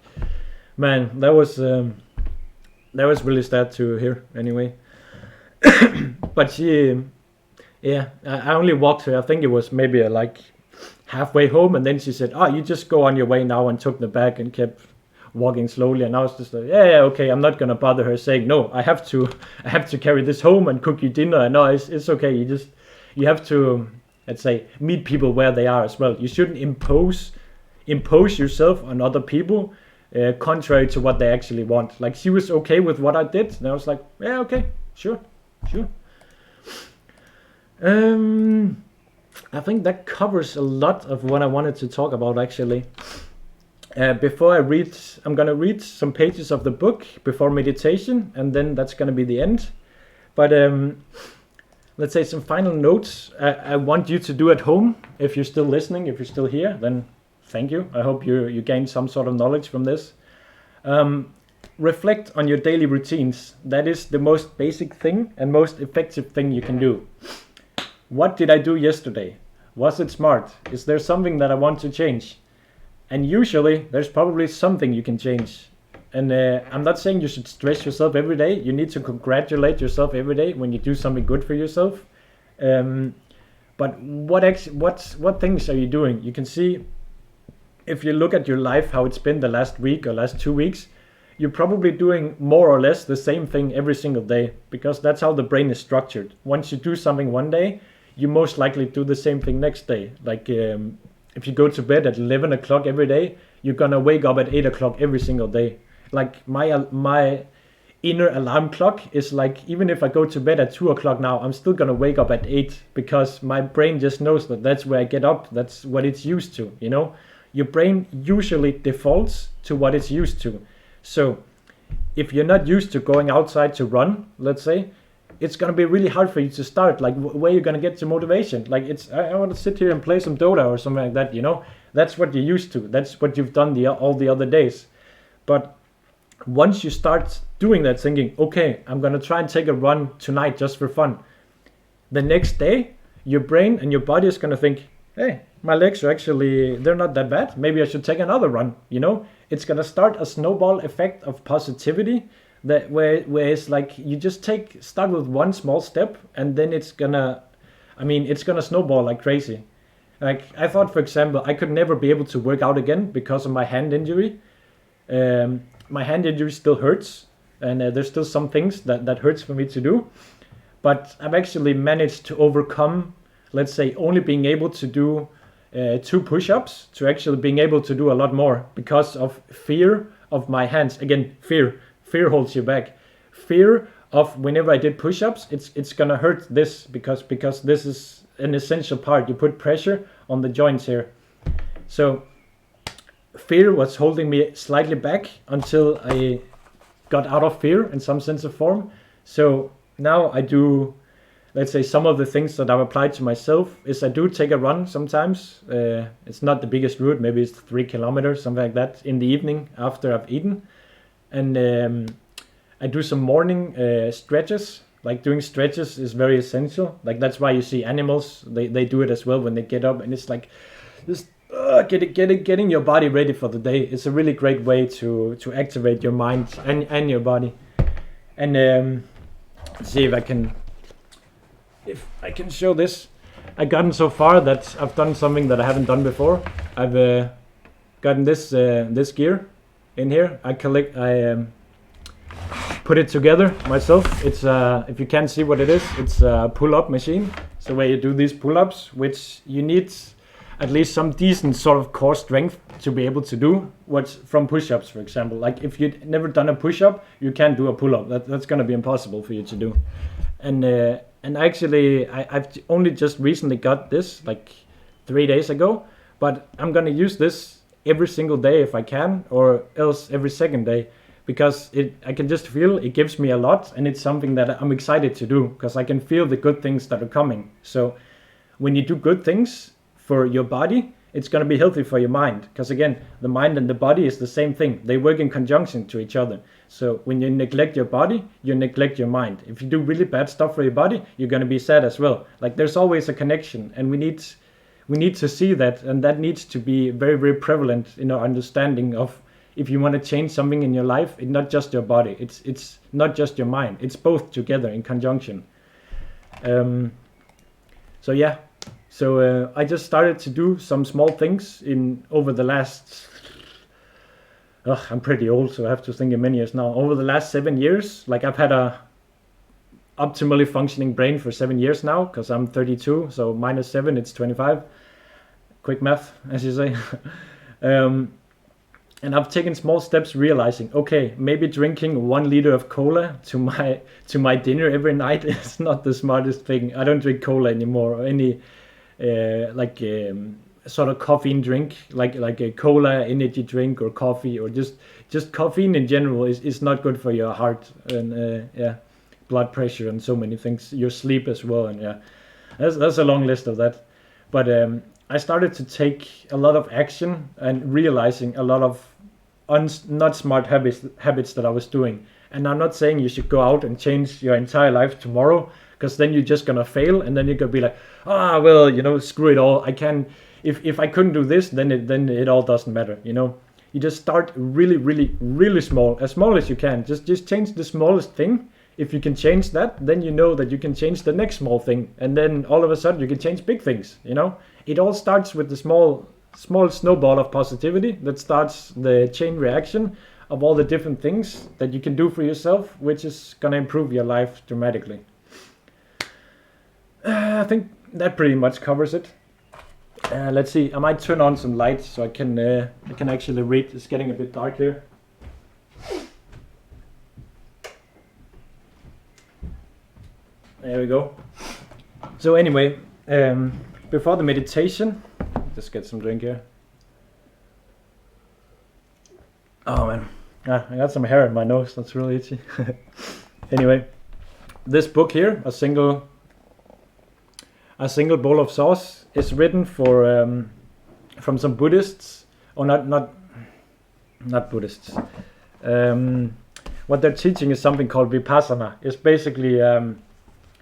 man, that was really sad to hear anyway. But I only walked her, I think it was maybe like halfway home, and then she said, oh, you just go on your way now, and took the bag and kept walking slowly. And I was just like, yeah, okay, I'm not gonna bother her saying, no, I have to carry this home and cook you dinner. And no, it's okay. You have to, let's say, meet people where they are as well. You shouldn't impose yourself on other people, contrary to what they actually want. Like, she was okay with what I did, and I was like, yeah, okay, sure. I think that covers a lot of what I wanted to talk about, actually. Before I read, I'm going to read some pages of the book before meditation, and then that's going to be the end. But let's say some final notes I want you to do at home. If you're still listening, if you're still here, then thank you. I hope you gained some sort of knowledge from this. Reflect on your daily routines. That is the most basic thing and most effective thing you can do. What did I do yesterday? Was it smart? Is there something that I want to change? And usually there's probably something you can change. And I'm not saying you should stress yourself every day. You need to congratulate yourself every day when you do something good for yourself. But what things are you doing? You can see, if you look at your life, how it's been the last week or last 2 weeks, you're probably doing more or less the same thing every single day, because that's how the brain is structured. Once you do something one day, you most likely do the same thing next day. Like, if you go to bed at 11 o'clock every day, you're gonna wake up at 8 o'clock every single day. Like, my inner alarm clock is like, even if I go to bed at 2 o'clock now, I'm still gonna wake up at 8, because my brain just knows that that's where I get up. That's what it's used to, you know? Your brain usually defaults to what it's used to. So if you're not used to going outside to run, let's say, it's gonna be really hard for you to start. Like, where you're gonna get the motivation? Like, I want to sit here and play some Dota or something like that. You know, that's what you're used to. That's what you've done all the other days. But once you start doing that, thinking, okay, I'm gonna try and take a run tonight just for fun. The next day, your brain and your body is gonna think, hey, my legs are actually, they're not that bad. Maybe I should take another run. You know, it's gonna start a snowball effect of positivity. That where it's like you just start with one small step, and then it's gonna snowball like crazy. Like, I thought, for example, I could never be able to work out again because of my hand injury. My hand injury still hurts, and there's still some things that hurts for me to do. But I've actually managed to overcome, let's say, only being able to do 2 push-ups to actually being able to do a lot more because of fear of my hands. Again, fear holds you back. Fear of whenever I did push-ups, it's gonna hurt this because this is an essential part. You put pressure on the joints here. So fear was holding me slightly back until I got out of fear in some sense of form. So now I do, let's say, some of the things that I've applied to myself is I do take a run sometimes. It's not the biggest route, maybe it's 3 kilometers, something like that, in the evening after I've eaten. And I do some morning stretches. Like, doing stretches is very essential. Like, that's why you see animals, they do it as well when they get up, and it's like just getting your body ready for the day. It's a really great way to activate your mind and your body. And let's see if I can show this. I've gotten so far that I've done something that I haven't done before. I've gotten this gear in here. I put it together myself. It's if you can't see what it is, it's a pull-up machine. So where you do these pull-ups, which you need at least some decent sort of core strength to be able to do what's from push-ups, for example. Like, if you've never done a push-up, you can't do a pull-up. That's going to be impossible for you to do. And actually, I've only just recently got this, like 3 days ago, but I'm going to use this every single day if I can, or else every second day, because I can just feel it gives me a lot, and it's something that I'm excited to do because I can feel the good things that are coming. So when you do good things for your body, it's going to be healthy for your mind, because again, the mind and the body is the same thing. They work in conjunction to each other. So when you neglect your body, you neglect your mind. If you do really bad stuff for your body, you're going to be sad as well. Like, there's always a connection, and we need to see that, and that needs to be very, very prevalent in our understanding of, if you want to change something in your life, it's not just your body, it's not just your mind, it's both together in conjunction. So yeah, so I just started to do some small things over the last, I'm pretty old, so I have to think in many years now. Over the last 7 years, like, I've had a optimally functioning brain for 7 years now, because I'm 32, so minus 7, it's 25. Quick math, as you say. And I've taken small steps, realizing, okay, maybe drinking 1 liter of cola to my dinner every night is not the smartest thing. I don't drink cola anymore, or any sort of caffeine drink, like a cola, energy drink, or coffee, or just caffeine in general is not good for your heart and blood pressure and so many things. Your sleep as well, and that's a long list of that. But I started to take a lot of action and realizing a lot of not smart habits that I was doing. And I'm not saying you should go out and change your entire life tomorrow, because then you're just gonna fail, and then you're gonna be like, screw it all. I can, if I couldn't do this, then it all doesn't matter. You just start really, really, really small as you can. Just change the smallest thing. If you can change that, then you know that you can change the next small thing, and then all of a sudden you can change big things. It all starts with the small snowball of positivity that starts the chain reaction of all the different things that you can do for yourself, which is gonna improve your life dramatically. I think that pretty much covers it. Let's see. I might turn on some lights so I can actually read. It's getting a bit dark here. There we go. So anyway, before the meditation, just get some drink here. Oh man, I got some hair in my nose. That's really itchy. Anyway, this book here, a single bowl of sauce, is written for from some Buddhists, or not Buddhists. What they're teaching is something called vipassana. It's basically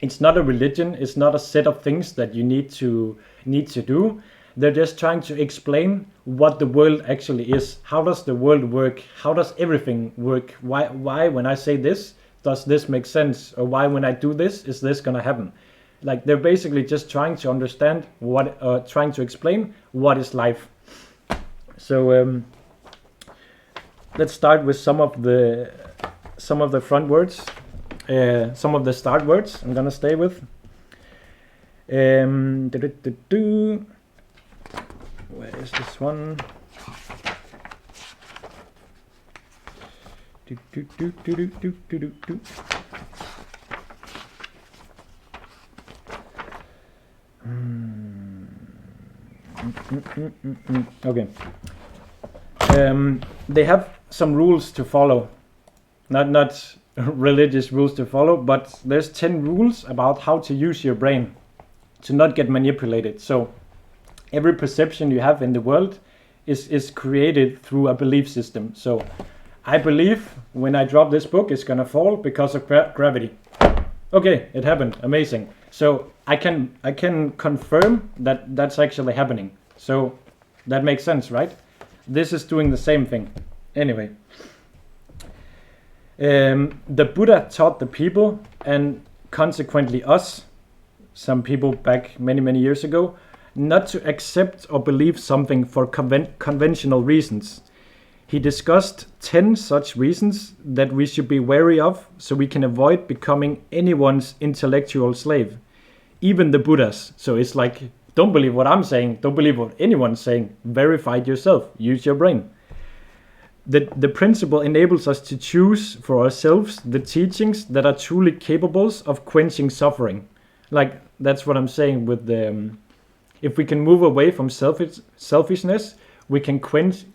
it's not a religion. It's not a set of things that you need to do. They're just trying to explain what the world actually is. How does the world work? How does everything work? Why when I say this, does this make sense? Or why when I do this, is this gonna happen? Like, they're basically just trying to understand trying to explain what is life. So let's start with some of the front words, some of the start words I'm gonna stay with. Where is this one? Okay. They have some rules to follow, not religious rules to follow, but there's 10 rules about how to use your brain to not get manipulated. So every perception you have in the world is created through a belief system. So I believe when I drop this book, it's gonna fall because of gravity. Okay, it happened. Amazing. So I can confirm that that's actually happening. So that makes sense, right? This is doing the same thing. Anyway, the Buddha taught the people, and consequently us, some people back many years ago, not to accept or believe something for conventional reasons. He discussed 10 such reasons that we should be wary of, so we can avoid becoming anyone's intellectual slave, even the Buddhas. So it's like, don't believe what I'm saying, don't believe what anyone's saying, verify it yourself, use your brain. The principle enables us to choose for ourselves the teachings that are truly capable of quenching suffering. Like, that's what I'm saying with the... if we can move away from selfishness, we can quench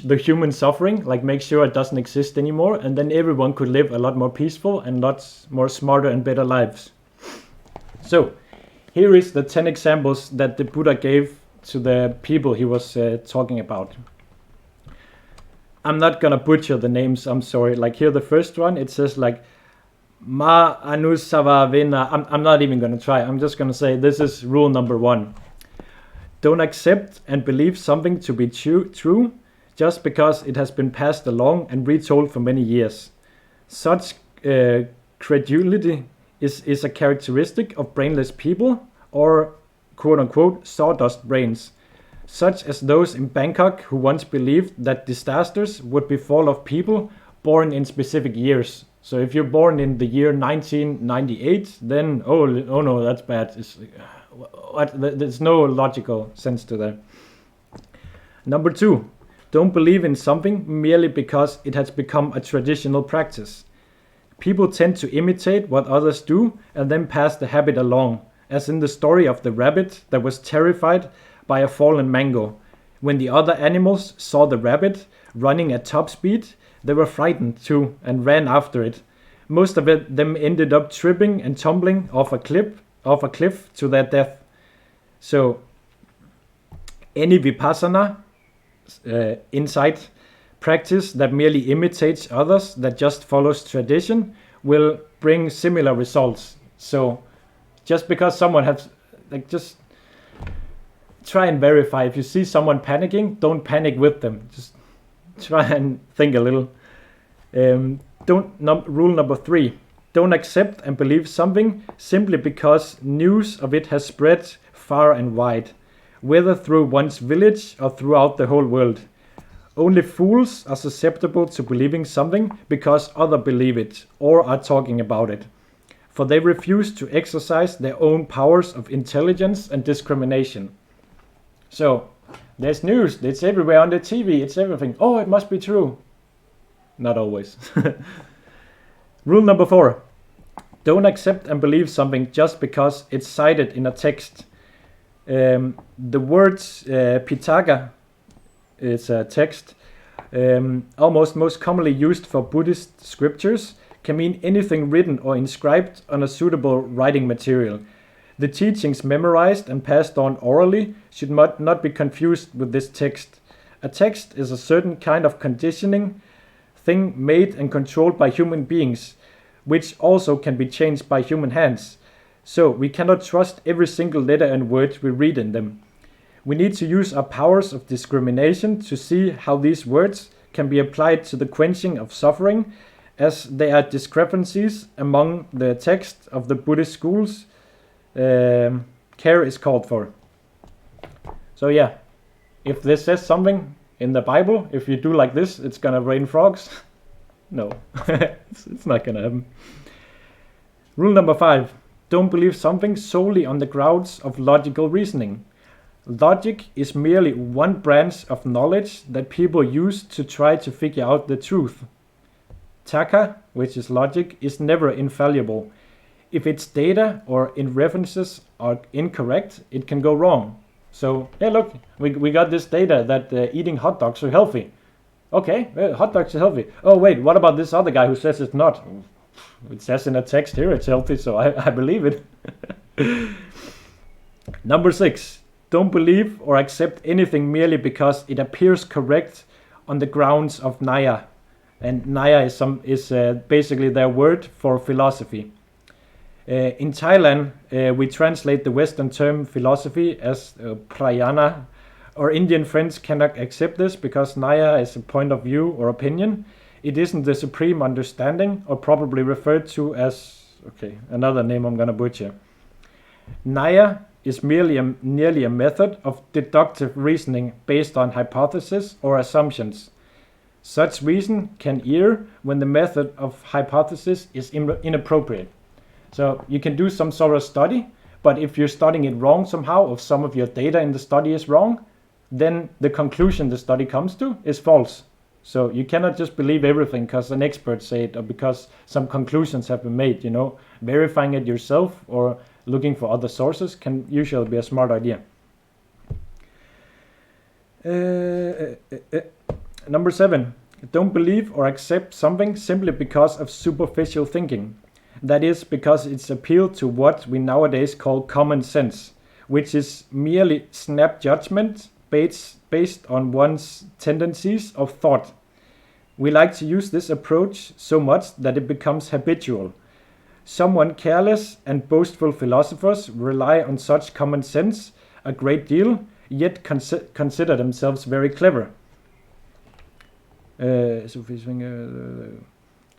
the human suffering, like make sure it doesn't exist anymore, and then everyone could live a lot more peaceful and lots more smarter and better lives. So here is the 10 examples that the Buddha gave to the people he was talking about. I'm not gonna butcher the names, I'm sorry. Like, here the first one, it says like Ma Anusava Vena. I'm not even gonna try. I'm just gonna say this is rule number 1. Don't accept and believe something to be true just because it has been passed along and retold for many years. Such credulity is a characteristic of brainless people, or quote-unquote sawdust brains, such as those in Bangkok who once believed that disasters would befall of people born in specific years. So if you're born in the year 1998, then oh no, that's bad. There's no logical sense to that. Number 2, don't believe in something merely because it has become a traditional practice. People tend to imitate what others do and then pass the habit along, as in the story of the rabbit that was terrified by a fallen mango. When the other animals saw the rabbit running at top speed, they were frightened too and ran after it. Most of them ended up tripping and tumbling off a cliff to their death. So any vipassana insight practice that merely imitates others, that just follows tradition, will bring similar results. So just because someone has, like, just try and verify. If you see someone panicking, don't panic with them. Just try and think a little. Rule number 3, don't accept and believe something simply because news of it has spread far and wide, whether through one's village or throughout the whole world. Only fools are susceptible to believing something because others believe it or are talking about it, for they refuse to exercise their own powers of intelligence and discrimination. So there's news, it's everywhere on the TV, it's everything. Oh, it must be true. Not always. Rule number 4, don't accept and believe something just because it's cited in a text. The words Pitaka is a text, almost most commonly used for Buddhist scriptures, can mean anything written or inscribed on a suitable writing material. The teachings memorized and passed on orally should not be confused with this text. A text is a certain kind of conditioning thing made and controlled by human beings, which also can be changed by human hands. So we cannot trust every single letter and word we read in them. We need to use our powers of discrimination to see how these words can be applied to the quenching of suffering, as there are discrepancies among the text of the Buddhist schools. Care is called for. So yeah, if this says something in the Bible, if you do like this, it's gonna rain frogs. No, it's not gonna happen. Rule number 5. Don't believe something solely on the grounds of logical reasoning. Logic is merely one branch of knowledge that people use to try to figure out the truth. Taka, which is logic, is never infallible. If its data or inferences are incorrect, it can go wrong. So, hey look, we got this data that eating hot dogs are healthy. Okay, hot dogs are healthy. Oh wait, what about this other guy who says it's not? It says in a text here it's healthy, so I believe it. Number 6. Don't believe or accept anything merely because it appears correct on the grounds of Nyaya. And Nyaya is basically their word for philosophy. In Thailand, we translate the Western term philosophy as prayana. Our Indian friends cannot accept this because Nyaya is a point of view or opinion. It isn't the supreme understanding, or probably referred to as, okay, another name I'm gonna butcher. Nyaya is merely nearly a method of deductive reasoning based on hypotheses or assumptions. Such reason can err when the method of hypothesis is inappropriate. So you can do some sort of study, but if you're studying it wrong somehow, or some of your data in the study is wrong, then the conclusion the study comes to is false. So you cannot just believe everything because an expert said it, or because some conclusions have been made, Verifying it yourself or looking for other sources can usually be a smart idea. Number 7. Don't believe or accept something simply because of superficial thinking. That is, because it's appealed to what we nowadays call common sense, which is merely snap judgment based on one's tendencies of thought. We like to use this approach so much that it becomes habitual. Somewhat careless and boastful philosophers rely on such common sense a great deal, yet consider themselves very clever. So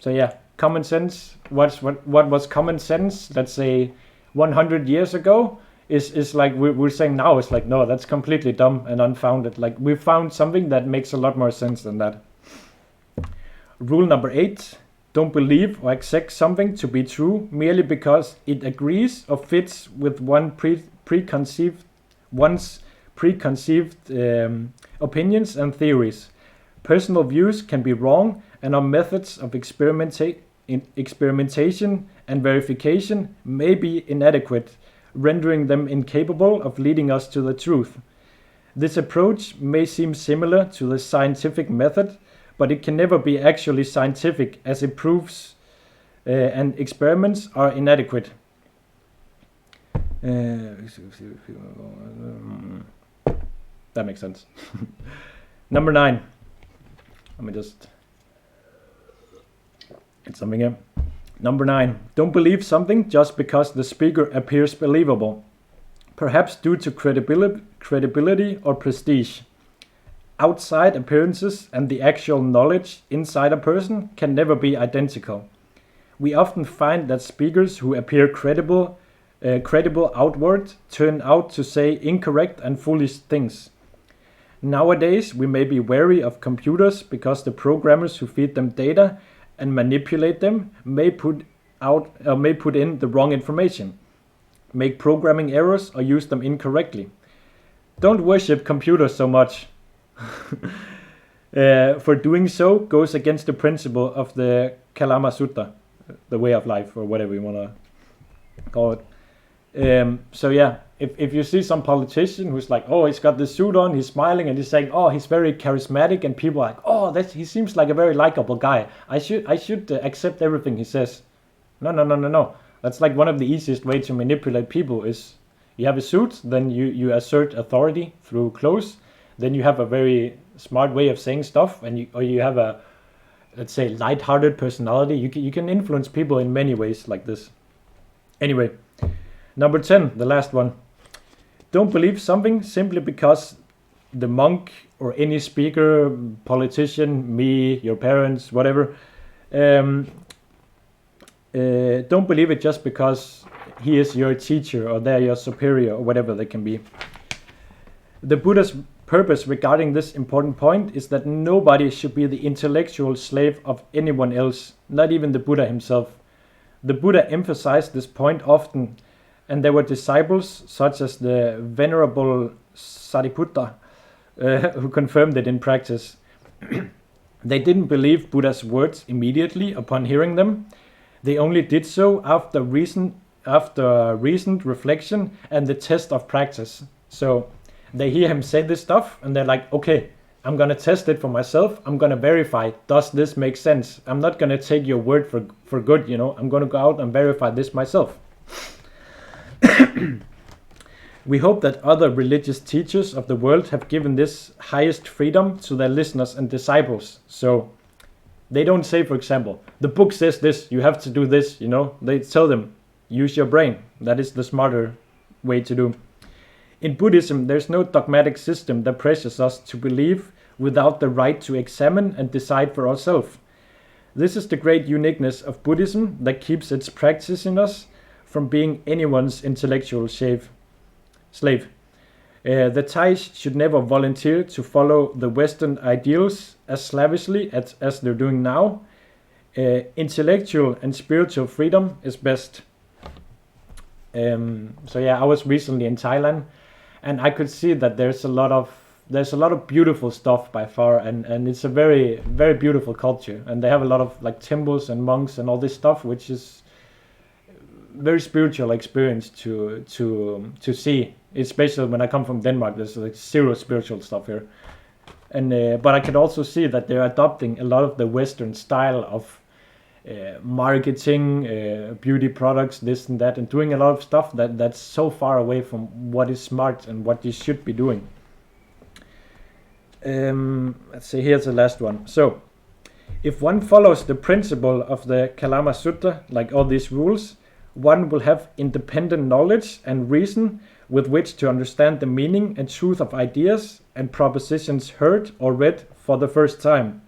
yeah, common sense. What was common sense, let's say 100 years ago, is like we're saying now, it's like, no, that's completely dumb and unfounded. Like, we found something that makes a lot more sense than that. Rule number 8. Don't believe or accept something to be true merely because it agrees or fits with one's preconceived opinions and theories. Personal views can be wrong, and our methods of experimentation and verification may be inadequate, rendering them incapable of leading us to the truth. This approach may seem similar to the scientific method, but it can never be actually scientific, as it proves and experiments are inadequate. That makes sense. Number 9. Let me just get something here. Number 9. Don't believe something just because the speaker appears believable, perhaps due to credibility or prestige. Outside appearances and the actual knowledge inside a person can never be identical. We often find that speakers who appear credible outward turn out to say incorrect and foolish things. Nowadays, we may be wary of computers because the programmers who feed them data and manipulate them may put in the wrong information, make programming errors, or use them incorrectly. Don't worship computers so much. For doing so goes against the principle of the Kalama Sutta, the way of life, or whatever you want to call it. So yeah, if you see some politician who's like, oh, he's got this suit on, he's smiling, and he's saying, oh, he's very charismatic, and people are like, oh, he seems like a very likable guy. I should accept everything he says. No. That's like one of the easiest ways to manipulate people is you have a suit, then you assert authority through clothes, then you have a very smart way of saying stuff, and you have a, let's say, light-hearted personality. You can influence people in many ways like this. Anyway, number 10, the last one. Don't believe something simply because the monk or any speaker, politician, me, your parents, whatever, don't believe it just because he is your teacher or they're your superior or whatever they can be. The Buddha's purpose regarding this important point is that nobody should be the intellectual slave of anyone else, not even the Buddha himself. The Buddha emphasized this point often, and there were disciples such as the Venerable Sariputta who confirmed it in practice. They didn't believe Buddha's words immediately upon hearing them. They only did so after reasoned reflection and the test of practice. So they hear him say this stuff and they're like, okay, I'm going to test it for myself. I'm going to verify, does this make sense? I'm not going to take your word for good, I'm going to go out and verify this myself. We hope that other religious teachers of the world have given this highest freedom to their listeners and disciples. So they don't say, for example, the book says this, you have to do this, They tell them, use your brain. That is the smarter way to do. In Buddhism, there's no dogmatic system that pressures us to believe without the right to examine and decide for ourselves. This is the great uniqueness of Buddhism that keeps its practice in us from being anyone's intellectual slave. The Thais should never volunteer to follow the Western ideals as slavishly as they're doing now. Intellectual and spiritual freedom is best. I was recently in Thailand, and I could see that there's a lot of beautiful stuff by far, and it's a very, very beautiful culture, and they have a lot of like temples and monks and all this stuff, which is very spiritual experience to see, especially when I come from Denmark. There's like zero spiritual stuff here, and but I could also see that they're adopting a lot of the Western style of marketing, beauty products, this and that, and doing a lot of stuff that's so far away from what is smart and what you should be doing. Let's see, here's the last one. So, if one follows the principle of the Kalama Sutta, like all these rules, one will have independent knowledge and reason with which to understand the meaning and truth of ideas and propositions heard or read for the first time.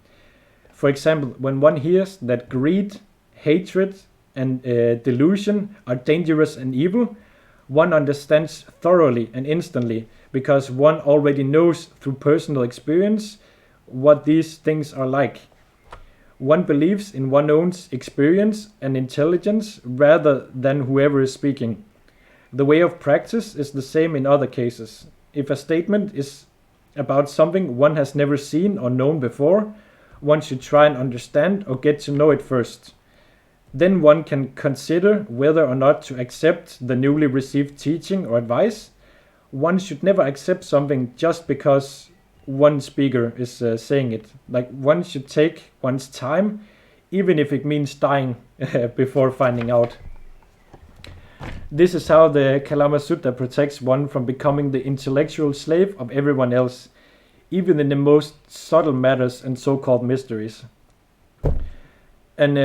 For example, when one hears that greed, hatred, and delusion are dangerous and evil, one understands thoroughly and instantly because one already knows through personal experience what these things are like. One believes in one's own experience and intelligence rather than whoever is speaking. The way of practice is the same in other cases. If a statement is about something one has never seen or known before, one should try and understand or get to know it first. Then one can consider whether or not to accept the newly received teaching or advice. One should never accept something just because one speaker is saying it. Like, one should take one's time, even if it means dying before finding out. This is how the Kalama Sutta protects one from becoming the intellectual slave of everyone else, even in the most subtle matters and so-called mysteries. And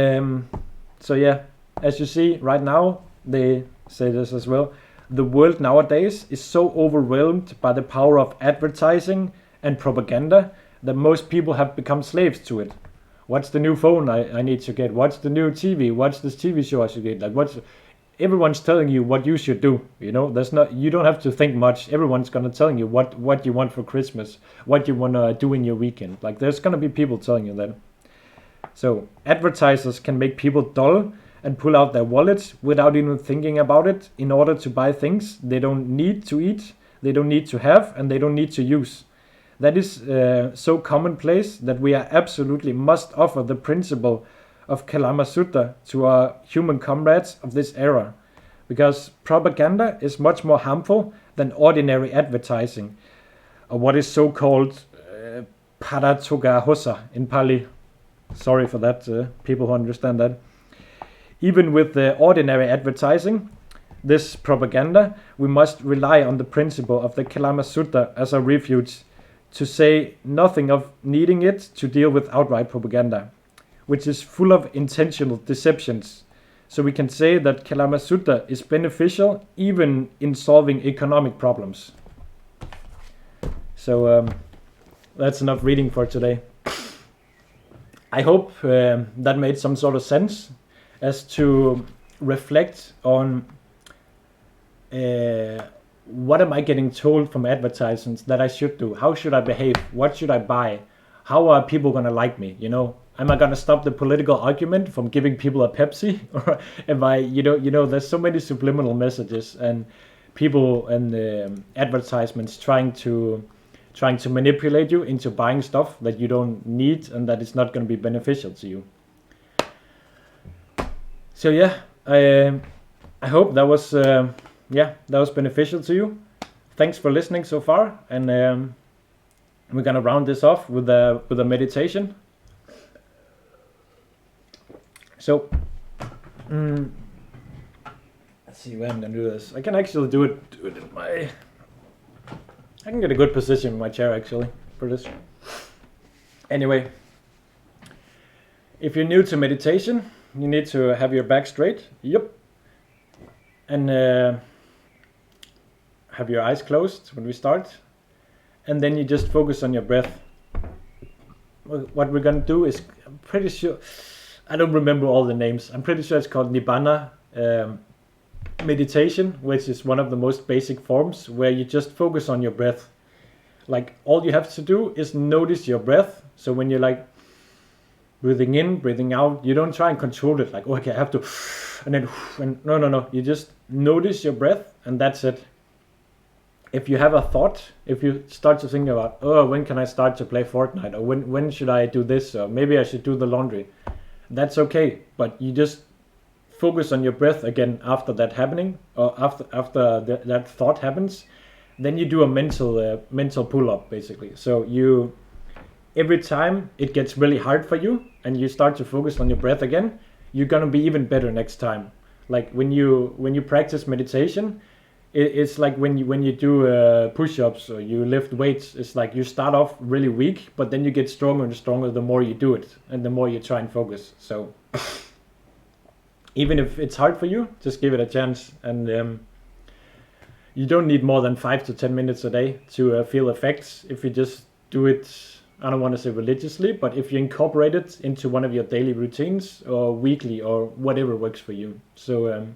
as you see right now, they say this as well, the world nowadays is so overwhelmed by the power of advertising and propaganda that most people have become slaves to it. What's the new phone I need to get? What's the new TV? What's this TV show I should get? Everyone's telling you what you should do. You don't have to think much. Everyone's gonna tell you what you want for Christmas, what you wanna do in your weekend. Like, there's gonna be people telling you that. So advertisers can make people dull and pull out their wallets without even thinking about it in order to buy things they don't need to eat, they don't need to have, and they don't need to use. That is so commonplace that we absolutely must offer the principle of Kalama Sutta to our human comrades of this era. because propaganda is much more harmful than ordinary advertising, or what is so-called Parathoga in Pali. Sorry for that, people who understand that. Even with the ordinary advertising, this propaganda, we must rely on the principle of the Kalama Sutta as a refuge, to say nothing of needing it to deal with outright propaganda, which is full of intentional deceptions. So we can say that Kalama Sutta is beneficial even in solving economic problems. So that's enough reading for today. I hope that made some sort of sense as to reflect on what am I getting told from advertisements that I should do? How should I behave? What should I buy? How are people going to like me? You know, am I going to stop the political argument from giving people a Pepsi? Or am I, there's so many subliminal messages and people and advertisements trying to manipulate you into buying stuff that you don't need and that is not going to be beneficial to you. So yeah, I hope that was beneficial to you. Thanks for listening so far, and we're gonna round this off with a meditation. So let's see where I'm gonna do this. I can actually do it in my. I can get a good position in my chair actually for this. Anyway, if you're new to meditation, you need to have your back straight. Yep. And have your eyes closed when we start. And then you just focus on your breath. What we're going to do is, I'm pretty sure, I don't remember all the names. I'm pretty sure it's called Nibbana meditation, which is one of the most basic forms where you just focus on your breath. Like all you have to do is notice your breath. So when you're like breathing in, breathing out, you don't try and control it like, oh, okay, I have to, and then, no. You just notice your breath and that's it. If you have a thought, if you start to think about, oh, when can I start to play Fortnite? Or when should I do this? Or maybe I should do the laundry. That's okay. But you just focus on your breath again after that happening, or after that thought happens. Then you do a mental pull-up, basically. So every time it gets really hard for you and you start to focus on your breath again, you're going to be even better next time. Like when you practice meditation, it's like when you do push-ups or you lift weights. It's like you start off really weak, but then you get stronger and stronger the more you do it and the more you try and focus. So even if it's hard for you, just give it a chance. And you don't need more than 5 to 10 minutes a day to feel effects. If you just do it, I don't want to say religiously, but if you incorporate it into one of your daily routines or weekly or whatever works for you. So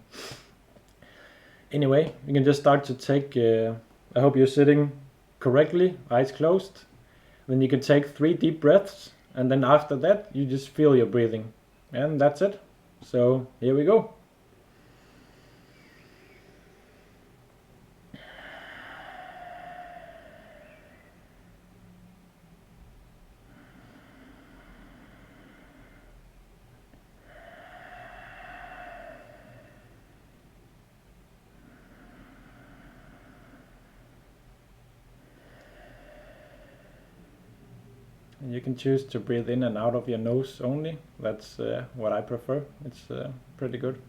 anyway, you can just start to take, I hope you're sitting correctly, eyes closed. Then you can take 3 deep breaths, and then after that, you just feel your breathing. And that's it. So here we go. You can choose to breathe in and out of your nose only. That's what I prefer. It's pretty good.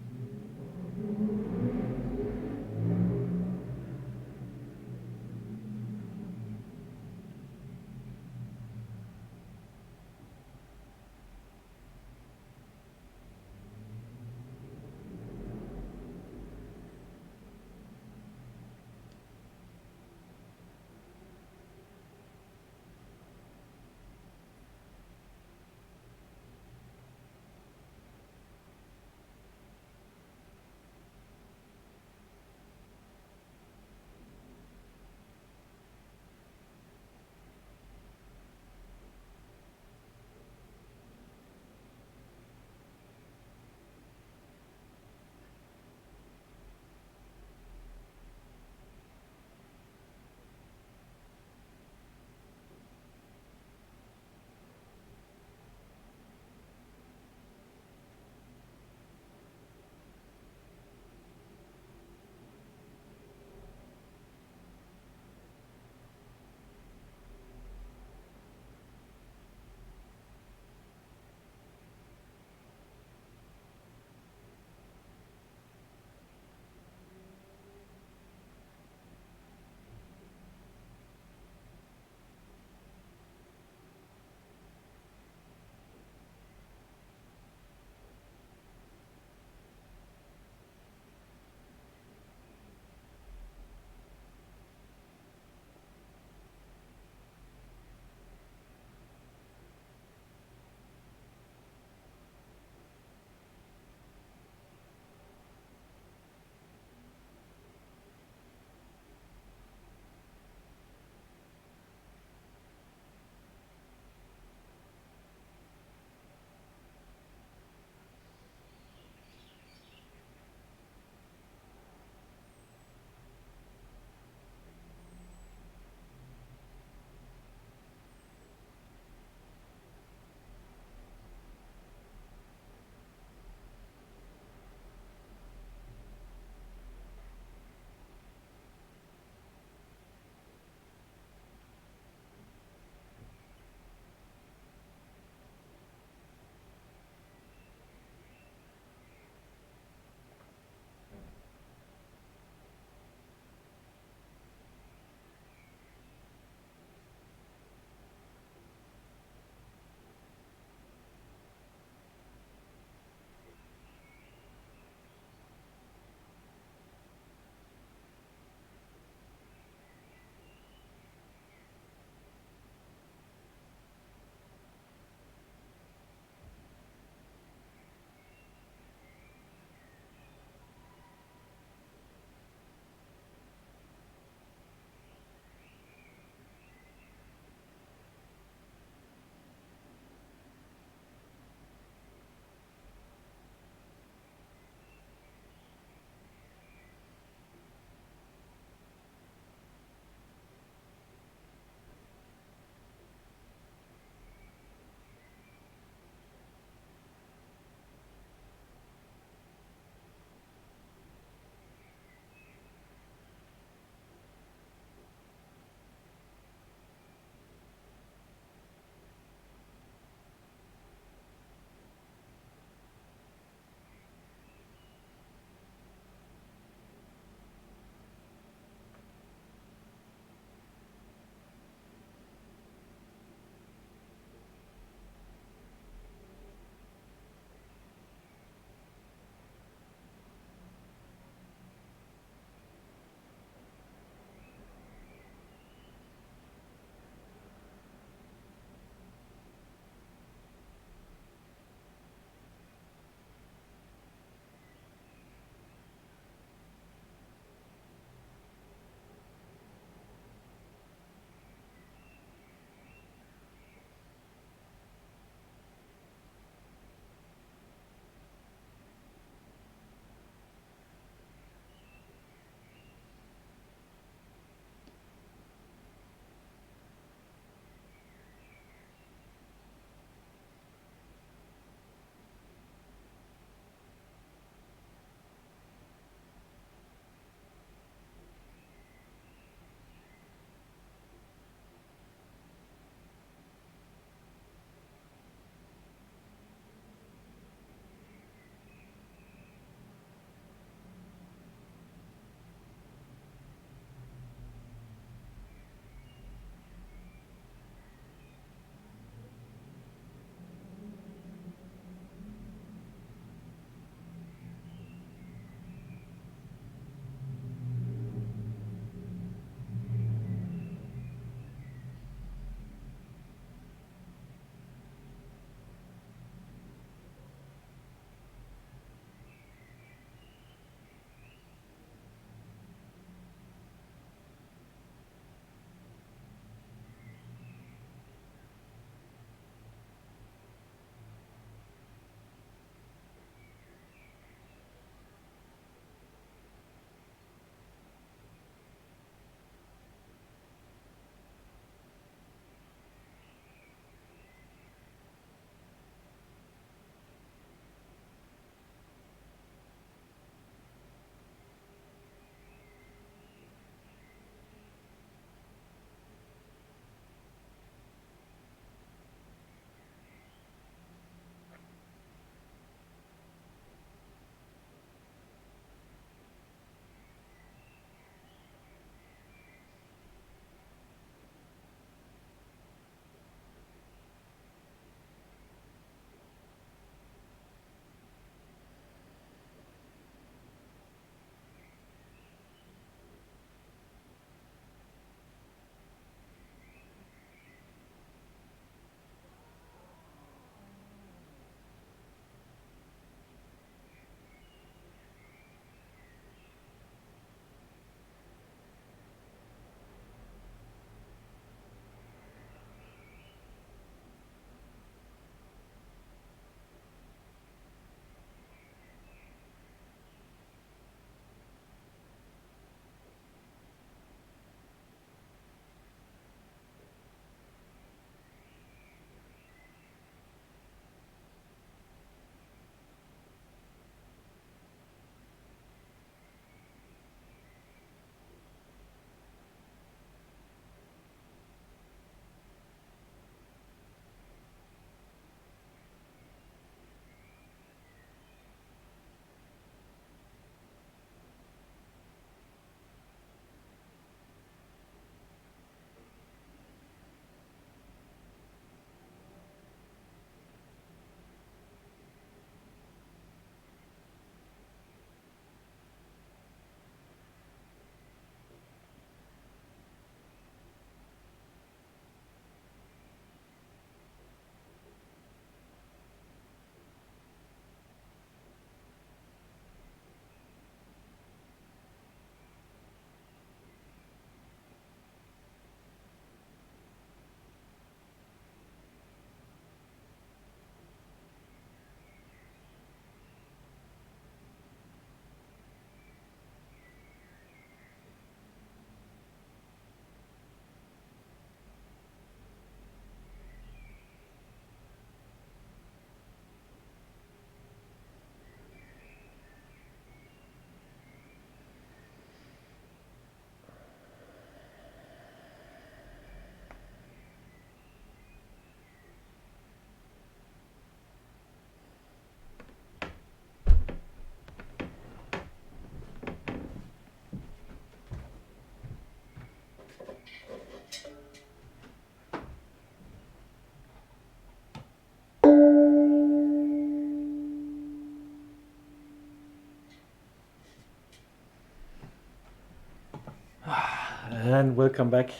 And welcome back.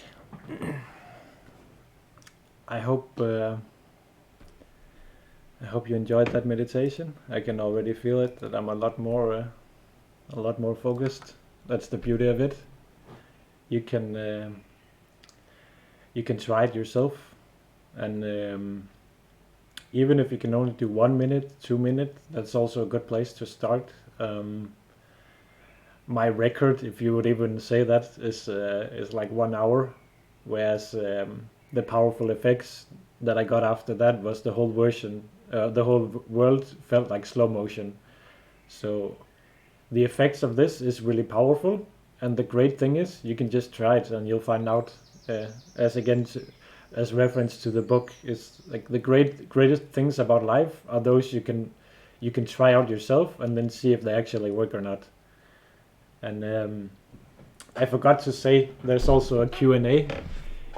I hope you enjoyed that meditation. I can already feel it, that I'm a lot more focused. That's the beauty of it. You can try it yourself, and even if you can only do 1 minute, 2 minutes, that's also a good place to start. My record, if you would even say that, is like 1 hour, whereas the powerful effects that I got after that was the whole world felt like slow motion. So the effects of this is really powerful, and the great thing is you can just try it and you'll find out. As reference to the book, is like the greatest things about life are those you can try out yourself and then see if they actually work or not. And I forgot to say, there's also a Q&A.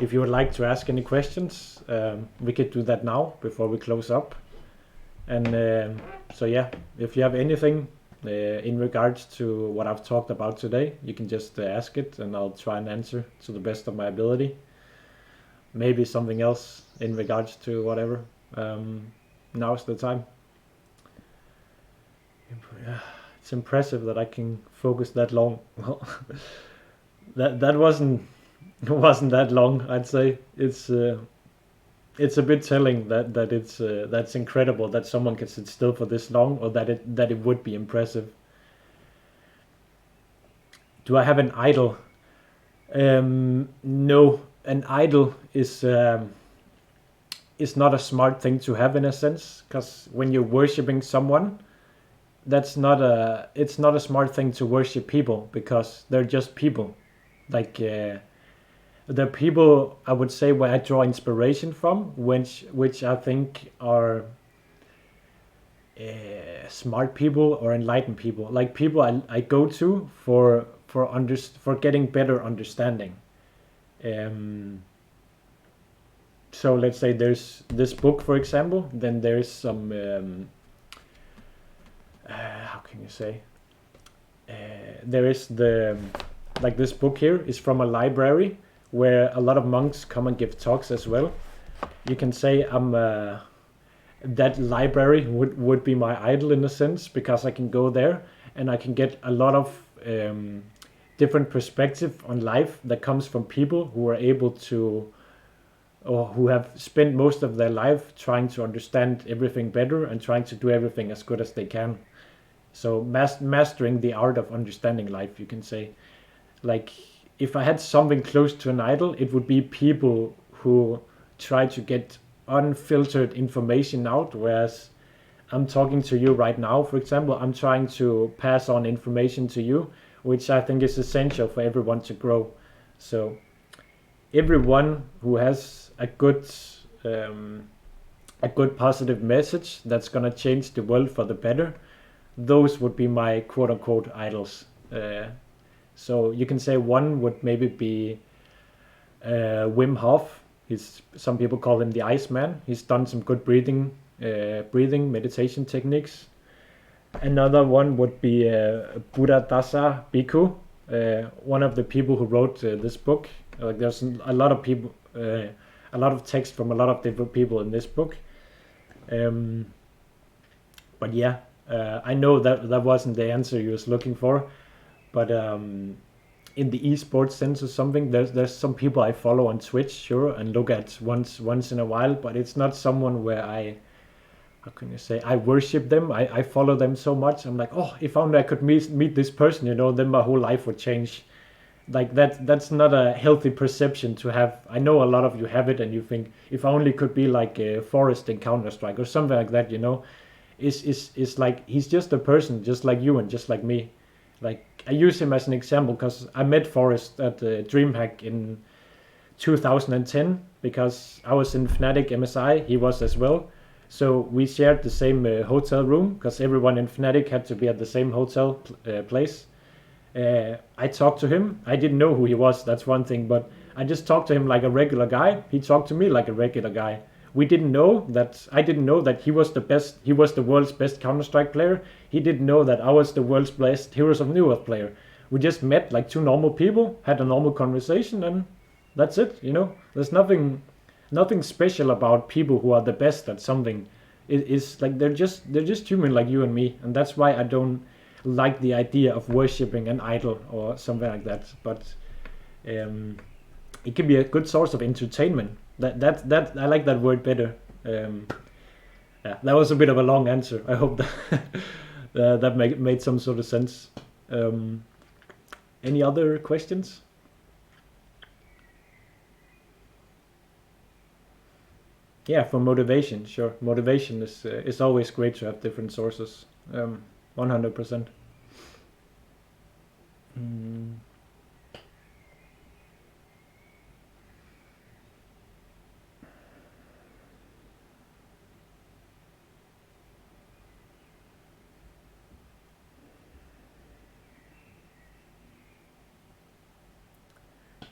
If you would like to ask any questions, we could do that now before we close up. And so yeah, if you have anything in regards to what I've talked about today, you can just ask it and I'll try and answer to the best of my ability. Maybe something else in regards to whatever. Now's the time. It's impressive that I can focus that long. Well, that wasn't that long, I'd say. It's a bit telling that that's incredible that someone can sit still for this long, or that it would be impressive. Do I have an idol? No, an idol is not a smart thing to have in a sense, because when you're worshiping someone, it's not a smart thing to worship people, because they're just people. Like the people, I would say, where I draw inspiration from, which I think are smart people or enlightened people, like people I go to for getting better understanding. So let's say there's this book, for example, then there's some how can you say, there is like this book here is from a library where a lot of monks come and give talks as well. You can say that library would be my idol in a sense, because I can go there and I can get a lot of different perspective on life that comes from people who are able to, or who have spent most of their life trying to understand everything better and trying to do everything as good as they can. So mastering the art of understanding life, you can say. Like, if I had something close to an idol, it would be people who try to get unfiltered information out, whereas I'm talking to you right now, for example, I'm trying to pass on information to you, which I think is essential for everyone to grow. So everyone who has a good positive message that's gonna change the world for the better, those would be my quote-unquote idols. So you can say one would maybe be Wim Hof. Some people call him the Iceman. He's done some good breathing meditation techniques. Another one would be Buddhādasa Bhikkhu, one of the people who wrote this book. There's a lot of people, a lot of text from a lot of different people in this book. But yeah, I know that wasn't the answer you was looking for. But in the esports sense or something, there's some people I follow on Twitch, sure, and look at once in a while, but it's not someone where I worship them. I follow them so much. I'm like, oh, if only I could meet this person, then my whole life would change. Like that's not a healthy perception to have. I know a lot of you have it, and you think, if I only could be like Forrest in Counter-Strike or something like that, It's like, he's just a person, just like you and just like me. Like, I use him as an example because I met Forrest at DreamHack in 2010, because I was in Fnatic MSI, he was as well. So we shared the same hotel room, because everyone in Fnatic had to be at the same hotel place. I talked to him. I didn't know who he was, that's one thing, but I just talked to him like a regular guy. He talked to me like a regular guy. I didn't know that he was the world's best Counter-Strike player. He didn't know that I was the world's best Heroes of New Earth player. we just met like two normal people, had a normal conversation, and that's it. There's nothing special about people who are the best at something. It is like they're just human like you and me, and that's why I don't like the idea of worshipping an idol or something like that. But it can be a good source of entertainment. That I like that word better. Yeah, that was a bit of a long answer. I hope that that made some sort of sense. Any other questions? Yeah, for motivation, sure. Motivation is always great to have different sources. 100%.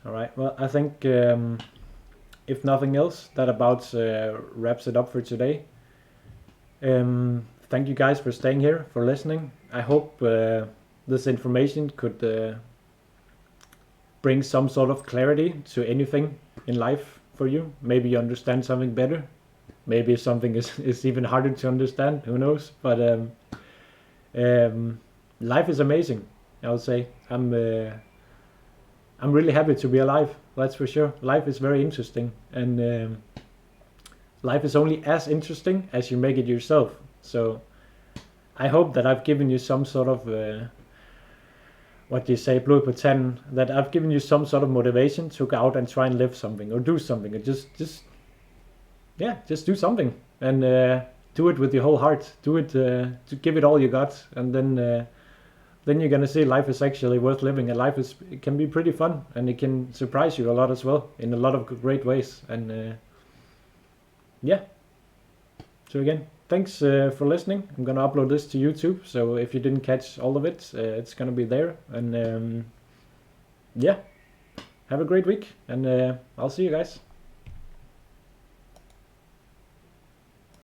All right. Well, I think if nothing else, that about wraps it up for today. Thank you guys for staying here, for listening. I hope this information could bring some sort of clarity to anything in life for you. Maybe you understand something better. Maybe something is even harder to understand. Who knows? But life is amazing, I would say. I'm really happy to be alive, that's for sure. Life is very interesting, and life is only as interesting as you make it yourself. So I hope that I've given you some sort of, what do you say, blod på tanden, that I've given you some sort of motivation to go out and try and live something, or do something, or just do something, and do it with your whole heart. Do it, to give it all you got, and then you're gonna see life is actually worth living, and it can be pretty fun, and it can surprise you a lot as well in a lot of great ways. And yeah. So again, thanks for listening. I'm gonna upload this to YouTube, so if you didn't catch all of it, it's gonna be there. And yeah, have a great week, and I'll see you guys.